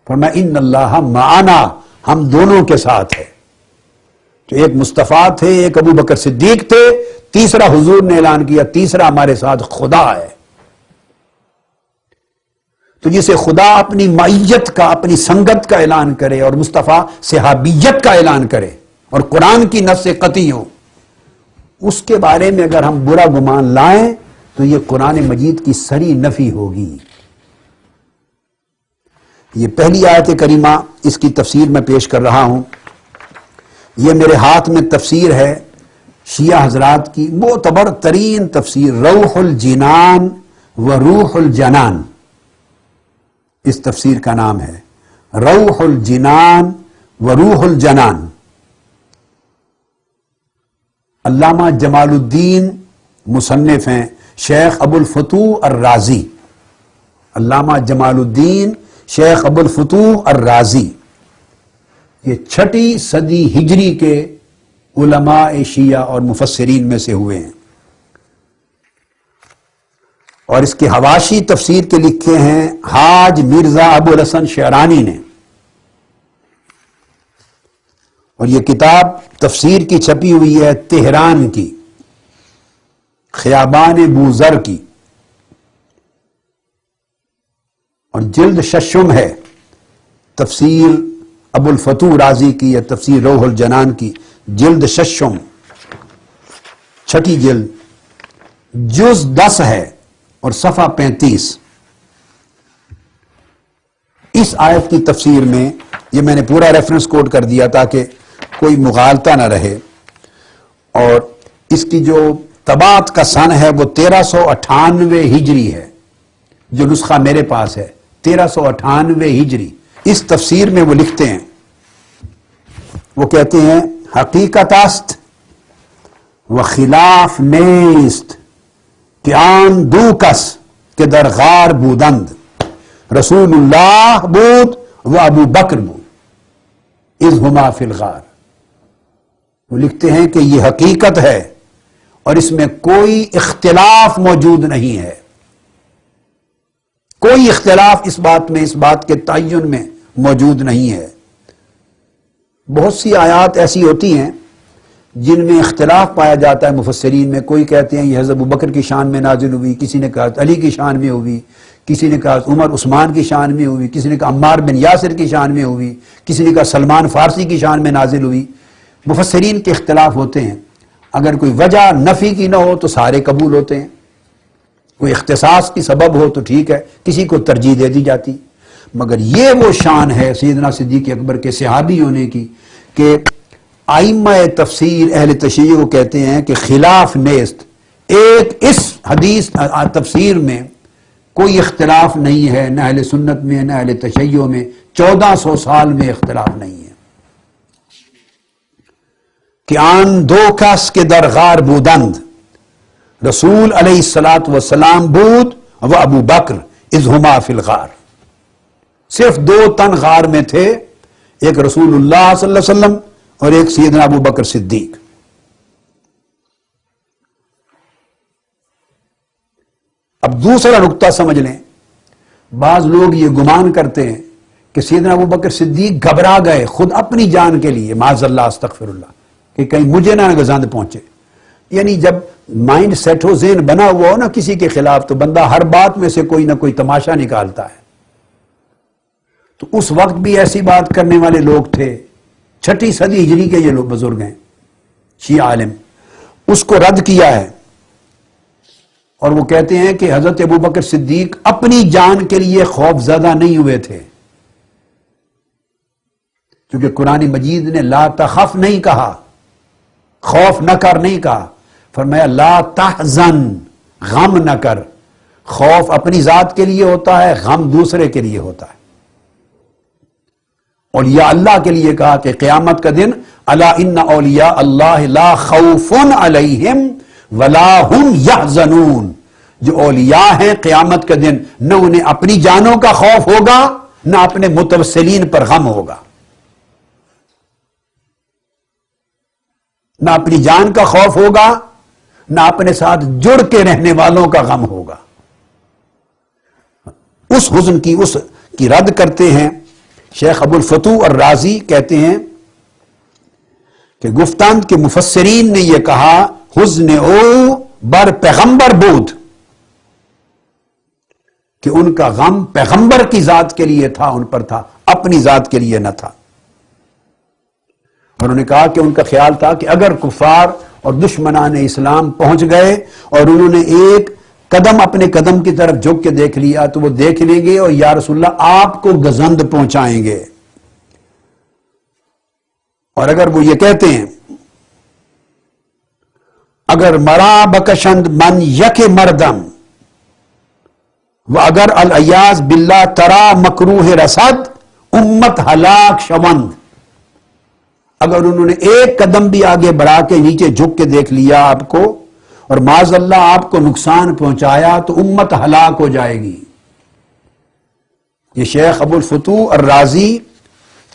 فرمایا ان اللہ معنا، ہم دونوں کے ساتھ ہے. تو ایک مصطفیٰ تھے، ایک ابو بکر صدیق تھے، تیسرا حضور نے اعلان کیا، تیسرا ہمارے ساتھ خدا ہے. تو جسے خدا اپنی معیت کا، اپنی سنگت کا اعلان کرے، اور مصطفیٰ صحابیت کا اعلان کرے، اور قرآن کی نص قطعی ہو، اس کے بارے میں اگر ہم برا گمان لائیں تو یہ قرآن مجید کی صریح نفی ہوگی. یہ پہلی آیت کریمہ، اس کی تفسیر میں پیش کر رہا ہوں. یہ میرے ہاتھ میں تفسیر ہے شیعہ حضرات کی معتبر ترین تفسیر، روح الجنان و روح الجنان، اس تفسیر کا نام ہے روح الجنان و روح الجنان. علامہ جمال الدین مصنف ہیں، شیخ ابو الفتوح الرازی، علامہ جمال الدین شیخ ابو الفتوح الرازی، یہ 6 صدی ہجری کے علماء شیعہ اور مفسرین میں سے ہوئے ہیں. اور اس کے حواشی تفسیر کے لکھے ہیں حاج مرزا ابو الحسن شعرانی نے. اور یہ کتاب تفسیر کی چھپی ہوئی ہے تہران کی، خیابان بوذر کی، اور جلد 6 ہے تفسیر ابو الفتوح رازی کی، یا تفسیر روح الجنان کی، جلد 6، 6 جلد، جز 10 ہے اور صفحہ 35. اس آیت کی تفسیر میں، یہ میں نے پورا ریفرنس کوٹ کر دیا تاکہ کوئی مغالطہ نہ رہے، اور اس کی جو طباعت کا سن ہے وہ 1398 ہجری ہے، جو نسخہ میرے پاس ہے 1398 ہجری. اس تفسیر میں وہ لکھتے ہیں، وہ کہتے ہیں حقیقت است و خلاف نیست کہ آن دو کس کہ در غار بودند، رسول اللہ بود و ابو بکر بود اذ ہما فی الغار۔ وہ لکھتے ہیں کہ یہ حقیقت ہے اور اس میں کوئی اختلاف موجود نہیں ہے، کوئی اختلاف اس بات کے تعین میں موجود نہیں ہے۔ بہت سی آیات ایسی ہوتی ہیں جن میں اختلاف پایا جاتا ہے مفسرین میں، کوئی کہتے ہیں یہ حضرت ابوبکر کی شان میں نازل ہوئی، کسی نے کہا علی کی شان میں ہوئی، کسی نے کہا عمر عثمان کی شان میں ہوئی، کسی نے کہا عمار بن یاسر کی شان میں ہوئی، کسی نے کہا سلمان فارسی کی شان میں نازل ہوئی۔ مفسرین کے اختلاف ہوتے ہیں، اگر کوئی وجہ نفی کی نہ ہو تو سارے قبول ہوتے ہیں، کوئی اختصاص کی سبب ہو تو ٹھیک ہے، کسی کو ترجیح دے دی جاتی۔ مگر یہ وہ شان ہے سیدنا صدیق اکبر کے صحابی ہونے کی کہ ائمہ تفسیر اہل تشیع کو کہتے ہیں کہ خلاف نیست، ایک اس حدیث تفسیر میں کوئی اختلاف نہیں ہے، نہ اہل سنت میں نہ اہل تشیع میں، 1400 سال میں اختلاف نہیں ہے کہ آن دو کس کے در غار بودند، رسول علیہ الصلاۃ والسلام بود و ابو بکر اذ ہما فی الغار۔ صرف 2 تن غار میں تھے، ایک رسول اللہ صلی اللہ علیہ وسلم اور ایک سیدنا ابو بکر صدیق۔ اب دوسرا نقطہ سمجھ لیں، بعض لوگ یہ گمان کرتے ہیں کہ سیدنا ابو بکر صدیق گھبرا گئے خود اپنی جان کے لیے، معاذ اللہ استغفر اللہ، کہ کہیں مجھے نہ گزند پہنچے۔ یعنی جب مائنڈ سیٹ ہو، ذہن بنا ہوا ہو نا کسی کے خلاف، تو بندہ ہر بات میں سے کوئی نہ کوئی تماشا نکالتا ہے۔ تو اس وقت بھی ایسی بات کرنے والے لوگ تھے، 6 صدی ہجری کے یہ لوگ بزرگ ہیں، شیعہ عالم، اس کو رد کیا ہے، اور وہ کہتے ہیں کہ حضرت ابوبکر صدیق اپنی جان کے لیے خوف زدہ نہیں ہوئے تھے، کیونکہ قرآن مجید نے لا تخف نہیں کہا، خوف نہ کر نہیں کہا، فرمایا لا تحزن، غم نہ کر۔ خوف اپنی ذات کے لیے ہوتا ہے، غم دوسرے کے لیے ہوتا ہے۔ اور یا اللہ کے لیے کہا کہ قیامت کا دن الا ان اولیاء اللہ لا خوف علیہم ولا هم یحزنون، جو اولیاء ہیں قیامت کے دن نہ انہیں اپنی جانوں کا خوف ہوگا نہ اپنے متوسلین پر غم ہوگا، نہ اپنی جان کا خوف ہوگا نہ اپنے ساتھ جڑ کے رہنے والوں کا غم ہوگا۔ اس حزن کی رد کرتے ہیں شیخ ابو الفتوح الرازی، کہتے ہیں کہ گفتند کے مفسرین نے یہ کہا حزن او بر پیغمبر بود، کہ ان کا غم پیغمبر کی ذات کے لیے تھا، ان پر تھا، اپنی ذات کے لیے نہ تھا۔ اور انہوں نے کہا کہ ان کا خیال تھا کہ اگر کفار اور دشمنان اسلام پہنچ گئے اور انہوں نے ایک قدم اپنے قدم کی طرف جھک کے دیکھ لیا تو وہ دیکھ لیں گے اور یا رسول اللہ آپ کو گزند پہنچائیں گے۔ اور اگر وہ یہ کہتے ہیں اگر مرا بکشند من یک مردم و اگر العیاذ باللہ ترا مکروہ رسد امت ہلاک شوند، اگر انہوں نے ایک قدم بھی آگے بڑھا کے نیچے جھک کے دیکھ لیا آپ کو اور معاذ اللہ آپ کو نقصان پہنچایا تو امت ہلاک ہو جائے گی۔ یہ شیخ ابو الفتوح الرازی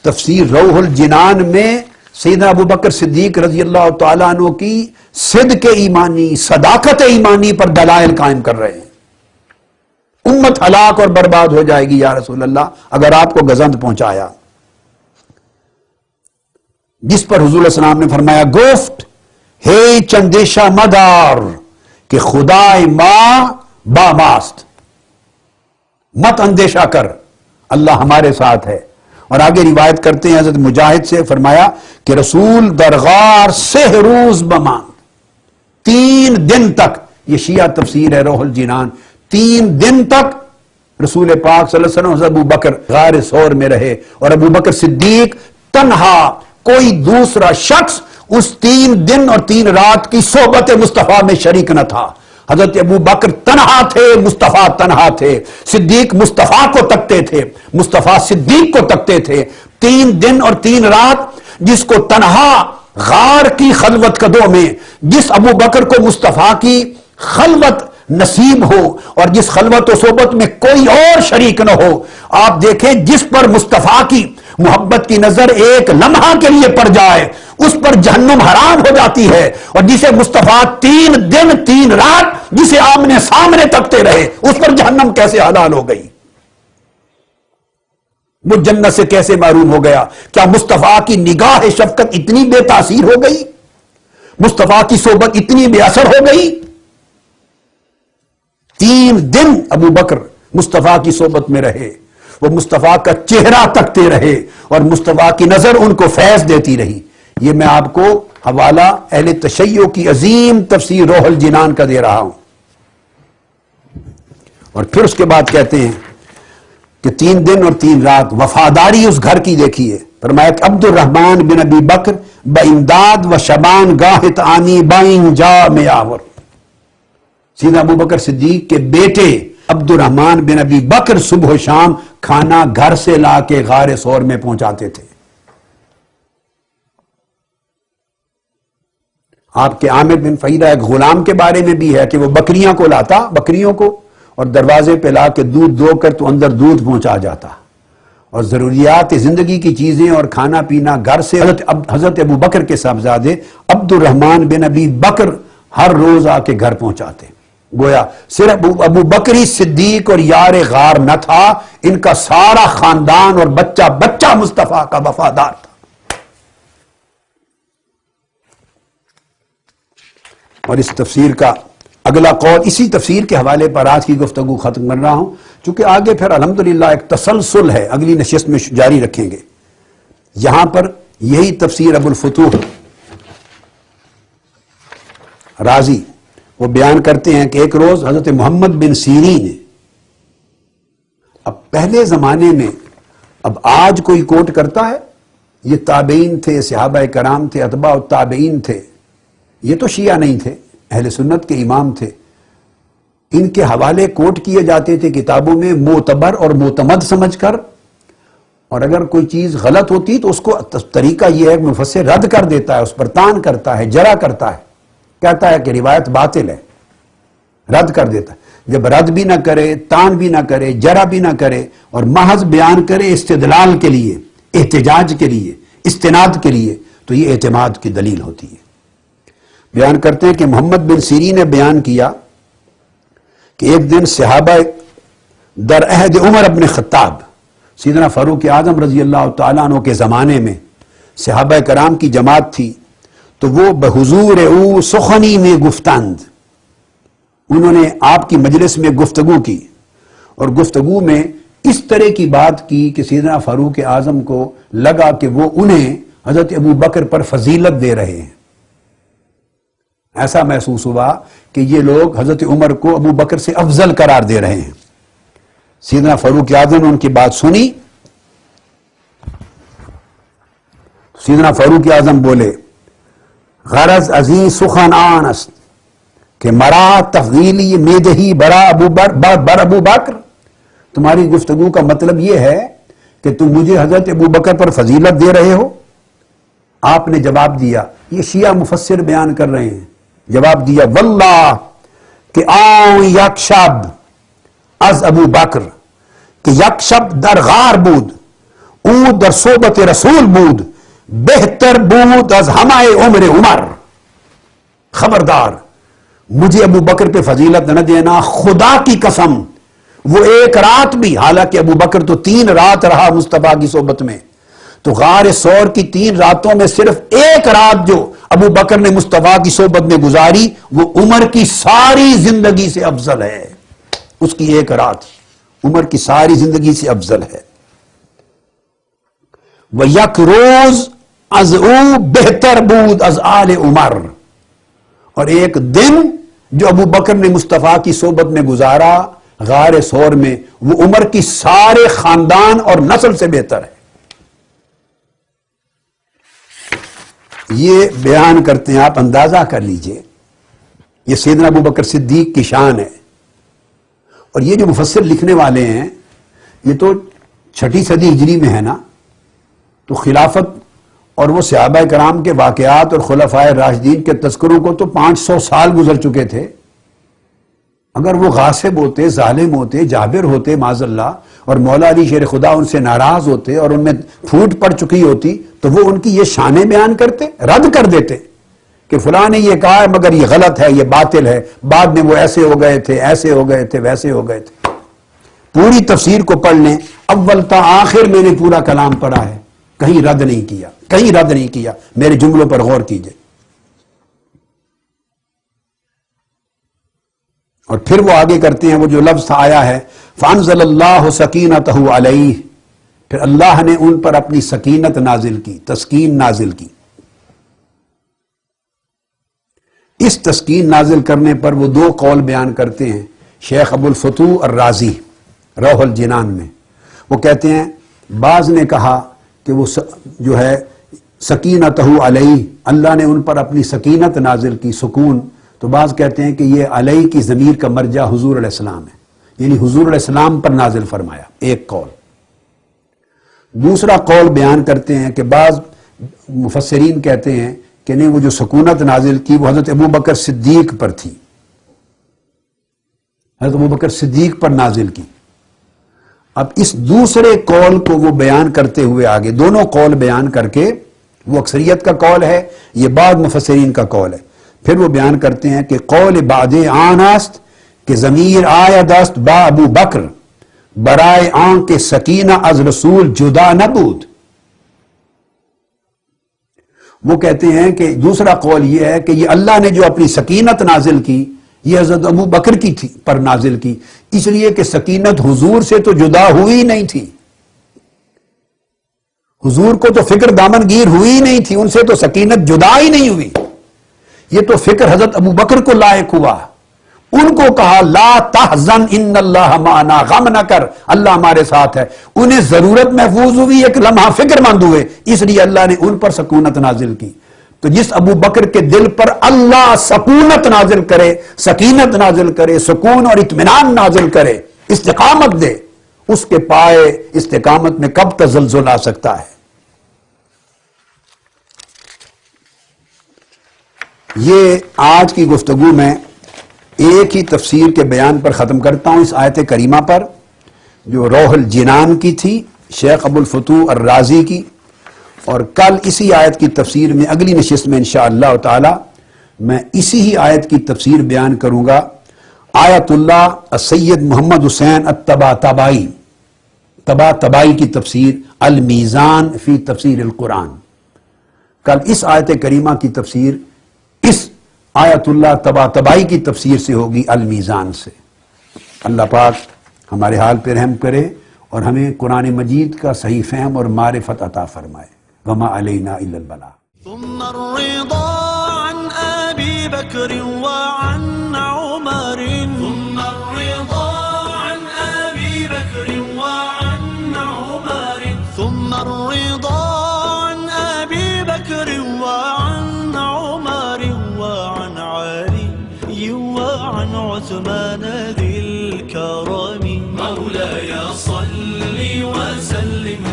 تفسیر روح الجنان میں سیدنا ابو بکر صدیق رضی اللہ تعالیٰ عنہ کی صدق ایمانی، صداقت ایمانی پر دلائل قائم کر رہے ہیں۔ امت ہلاک اور برباد ہو جائے گی یا رسول اللہ اگر آپ کو گزند پہنچایا۔ جس پر حضور علیہ السلام نے فرمایا گفت ہے چندیشہ مدار کہ خدائے ماں با ماست، مت اندیشہ کر، اللہ ہمارے ساتھ ہے۔ اور آگے روایت کرتے ہیں حضرت مجاہد سے، فرمایا کہ رسول درغار 6 روز بمان، 3 دن تک، یہ شیعہ تفسیر ہے روح الجنان، 3 دن تک رسول پاک صلی اللہ علیہ وسلم حضرت ابو بکر غار ثور میں رہے، اور ابو بکر صدیق تنہا، کوئی دوسرا شخص اس 3 دن اور 3 رات کی صحبت مصطفیٰ میں شریک نہ تھا۔ حضرت ابو بکر تنہا تھے، مصطفیٰ تنہا تھے، صدیق مصطفیٰ کو تکتے تھے، مصطفیٰ صدیق کو تکتے تھے۔ 3 دن اور 3 رات جس کو تنہا غار کی خلوت قدوں میں، جس ابو بکر کو مصطفیٰ کی خلوت نصیب ہو اور جس خلوت و صحبت میں کوئی اور شریک نہ ہو. آپ دیکھیں جس پر مصطفیٰ کی محبت کی نظر ایک لمحہ کے لیے پڑ جائے اس پر جہنم حرام ہو جاتی ہے، اور جسے مصطفیٰ 3 دن 3 رات جسے آمنے سامنے تکتے رہے اس پر جہنم کیسے حلال ہو گئی؟ وہ جنت سے کیسے معروم ہو گیا؟ کیا مصطفیٰ کی نگاہ شفقت اتنی بے تاثیر ہو گئی؟ مصطفیٰ کی صحبت اتنی بے اثر ہو گئی؟ 3 دن ابو بکر مصطفیٰ کی صحبت میں رہے، وہ مصطفیٰ کا چہرہ تکتے رہے اور مصطفیٰ کی نظر ان کو فیض دیتی رہی. یہ میں آپ کو حوالہ اہل تشیع کی عظیم تفسیر روح الجنان کا دے رہا ہوں. اور پھر اس کے بعد کہتے ہیں کہ 3 دن اور 3 رات وفاداری اس گھر کی دیکھیے. فرمایا کہ عبد الرحمن بن ابی بکر بامداد و شبان گاہت آنی بائن جا میں آور. سیدنا ابو بکر صدیق کے بیٹے عبد الرحمن بن ابی بکر صبح و شام کھانا گھر سے لا کے غار ثور میں پہنچاتے تھے. آپ کے عامر بن فہیرہ ایک غلام کے بارے میں بھی ہے کہ وہ بکریاں کو لاتا، بکریوں کو، اور دروازے پہ لا کے دودھ دو کر تو اندر دودھ پہنچا جاتا، اور ضروریات زندگی کی چیزیں اور کھانا پینا گھر سے. حضرت ابو بکر کے صاحبزادے عبد الرحمن بن ابی بکر ہر روز آ کے گھر پہنچاتے. گویا صرف ابو بکری صدیق اور یار غار نہ تھا، ان کا سارا خاندان اور بچہ بچہ مصطفیٰ کا وفادار تھا. اور اس تفسیر کا اگلا قول اسی تفسیر کے حوالے پر آج کی گفتگو ختم کر رہا ہوں، چونکہ آگے پھر الحمدللہ ایک تسلسل ہے، اگلی نشست میں جاری رکھیں گے. یہاں پر یہی تفسیر ابو الفتوح رازی وہ بیان کرتے ہیں کہ ایک روز حضرت محمد بن سیرین نے، اب پہلے زمانے میں، اب آج کوئی کوٹ کرتا ہے؟ یہ تابعین تھے، صحابہ کرام تھے، اتباع التابعین تھے، یہ تو شیعہ نہیں تھے، اہل سنت کے امام تھے. ان کے حوالے کوٹ کیے جاتے تھے کتابوں میں معتبر اور معتمد سمجھ کر، اور اگر کوئی چیز غلط ہوتی تو اس کو طریقہ یہ ہے کہ مفسر رد کر دیتا ہے، اس پر تان کرتا ہے، جرح کرتا ہے، کہتا ہے کہ روایت باطل ہے، رد کر دیتا ہے. جب رد بھی نہ کرے، تان بھی نہ کرے، جرح بھی نہ کرے، اور محض بیان کرے استدلال کے لیے، احتجاج کے لیے، استناد کے لیے، تو یہ اعتماد کی دلیل ہوتی ہے. بیان کرتے ہیں کہ محمد بن سیرین نے بیان کیا کہ ایک دن صحابہ در عہد عمر ابن خطاب، سیدنا فاروق اعظم رضی اللہ تعالیٰ عنہ کے زمانے میں صحابہ کرام کی جماعت تھی، تو وہ بحضور او سخنی میں گفتند، انہوں نے آپ کی مجلس میں گفتگو کی، اور گفتگو میں اس طرح کی بات کی کہ سیدنا فاروق اعظم کو لگا کہ وہ انہیں حضرت ابو بکر پر فضیلت دے رہے ہیں. ایسا محسوس ہوا کہ یہ لوگ حضرت عمر کو ابو بکر سے افضل قرار دے رہے ہیں. سیدنا فاروق اعظم نے ان کی بات سنی. سیدنا فاروق اعظم بولے غرض ازیں سخن آن است کہ مرا تفضیلی میدہی برا ابو بکر. تمہاری گفتگو کا مطلب یہ ہے کہ تم مجھے حضرت ابو بکر پر فضیلت دے رہے ہو. آپ نے جواب دیا، یہ شیعہ مفسر بیان کر رہے ہیں، جواب دیا واللہ کہ آن یک شب از ابو بکر، کہ یک شب در غار بود، او در صحبت رسول بود، بہتر بود از ہمائے عمر عمر. خبردار مجھے ابو بکر پہ فضیلت نہ دینا، خدا کی قسم. وہ ایک رات بھی، حالانکہ ابو بکر تو 3 رات رہا مصطفیٰ کی صحبت میں، تو غار ثور کی 3 راتوں میں صرف ایک رات جو ابو بکر نے مصطفیٰ کی صحبت میں گزاری وہ عمر کی ساری زندگی سے افضل ہے. اس کی ایک رات عمر کی ساری زندگی سے افضل ہے. وَيَک روز از او بہتر بود از آل عمر، اور ایک دن جو ابو بکر نے مصطفیٰ کی صحبت میں گزارا غار ثور میں وہ عمر کی سارے خاندان اور نسل سے بہتر ہے. یہ بیان کرتے ہیں، آپ اندازہ کر لیجئے، یہ سیدنا ابو بکر صدیق کی شان ہے. اور یہ جو مفسر لکھنے والے ہیں یہ تو 6 صدی ہجری میں ہے نا، تو خلافت اور وہ صحابہ کرام کے واقعات اور خلفائے راشدین کے تذکروں کو تو 500 سال گزر چکے تھے. اگر وہ غاصب ہوتے، ظالم ہوتے، جابر ہوتے معاذ اللہ، اور مولا علی شیر خدا ان سے ناراض ہوتے اور ان میں پھوٹ پڑ چکی ہوتی تو وہ ان کی یہ شانیں بیان کرتے، رد کر دیتے کہ فلاں نے یہ کہا ہے مگر یہ غلط ہے، یہ باطل ہے، بعد میں وہ ایسے ہو گئے تھے، ایسے ہو گئے تھے، ویسے ہو گئے تھے۔ پوری تفسیر کو پڑھ لیں، اول تا آخر میں نے پورا کلام پڑھا ہے، کہیں رد نہیں کیا، کہیں رد نہیں کیا، میرے جملوں پر غور کیجئے۔ اور پھر وہ آگے کرتے ہیں، وہ جو لفظ آیا ہے فَأَنزَلَ اللَّهُ سَكِينَتَهُ عَلَيْهِ، پھر اللہ نے ان پر اپنی سکینت نازل کی، تسکین نازل کی۔ اس تسکین نازل کرنے پر وہ دو قول بیان کرتے ہیں شیخ ابو الفتوح الرازی روح الجنان میں۔ وہ کہتے ہیں بعض نے کہا کہ وہ جو ہے سکینتہ علیہ، اللہ نے ان پر اپنی سکینت نازل کی، سکون، تو بعض کہتے ہیں کہ یہ علیہ کی ضمیر کا مرجع حضور علیہ السلام ہے، یعنی حضور علیہ السلام پر نازل فرمایا، ایک قول۔ دوسرا قول بیان کرتے ہیں کہ بعض مفسرین کہتے ہیں کہ نہیں، وہ جو سکونت نازل کی وہ حضرت ابو بکر صدیق پر تھی، حضرت ابو بکر صدیق پر نازل کی۔ اب اس دوسرے قول کو وہ بیان کرتے ہوئے آگے دونوں قول بیان کر کے، وہ اکثریت کا قول ہے، یہ بعض مفسرین کا قول ہے، پھر وہ بیان کرتے ہیں کہ قول بعد آن است کہ ضمیر آید است با ابو بکر برائے آن کے سکینہ از رسول جدا نہ بود۔ وہ کہتے ہیں کہ دوسرا قول یہ ہے کہ یہ اللہ نے جو اپنی سکینت نازل کی یہ حضرت ابو بکر کی تھی پر نازل کی، اس لیے کہ سکینت حضور سے تو جدا ہوئی نہیں تھی، حضور کو تو فکر دامن گیر ہوئی نہیں تھی، ان سے تو سکینت جدا ہی نہیں ہوئی، یہ تو فکر حضرت ابو بکر کو لائق ہوا، ان کو کہا لا تحزن ان اللہ معنا، غم نہ کر اللہ ہمارے ساتھ ہے، انہیں ضرورت محفوظ ہوئی، ایک لمحہ فکر مند ہوئے، اس لیے اللہ نے ان پر سکونت نازل کی۔ تو جس ابو بکر کے دل پر اللہ سکونت نازل کرے، سکینت نازل کرے، سکون اور اطمینان نازل کرے، استقامت دے، اس کے پائے استقامت میں کب تزلزل آ سکتا ہے؟ یہ آج کی گفتگو میں ایک ہی تفسیر کے بیان پر ختم کرتا ہوں، اس آیت کریمہ پر جو روح الجنان کی تھی شیخ ابو الفتوح الرازی کی، اور کل اسی آیت کی تفسیر میں اگلی نشست میں انشاءاللہ تعالی میں اسی ہی آیت کی تفسیر بیان کروں گا، آیت اللہ السید محمد حسین الطباطبائی، طباطبائی کی تفسیر المیزان فی تفسیر القرآن۔ کل اس آیت کریمہ کی تفسیر اس آیت اللہ طباطبائی کی تفسیر سے ہوگی، المیزان سے۔ اللہ پاک ہمارے حال پہ رحم کرے اور ہمیں قرآن مجید کا صحیح فہم اور معرفت عطا فرمائے۔ وما علینا الا البلاغ۔ ثم الرضا عن أبي بكر وعن عمر، ثم الرضا عن أبي بكر وعن عمر، ثم الرضا عن أبي بكر وعن عمر وعن علي وعن عثمان ذي الكرم، مولاي صل وسلم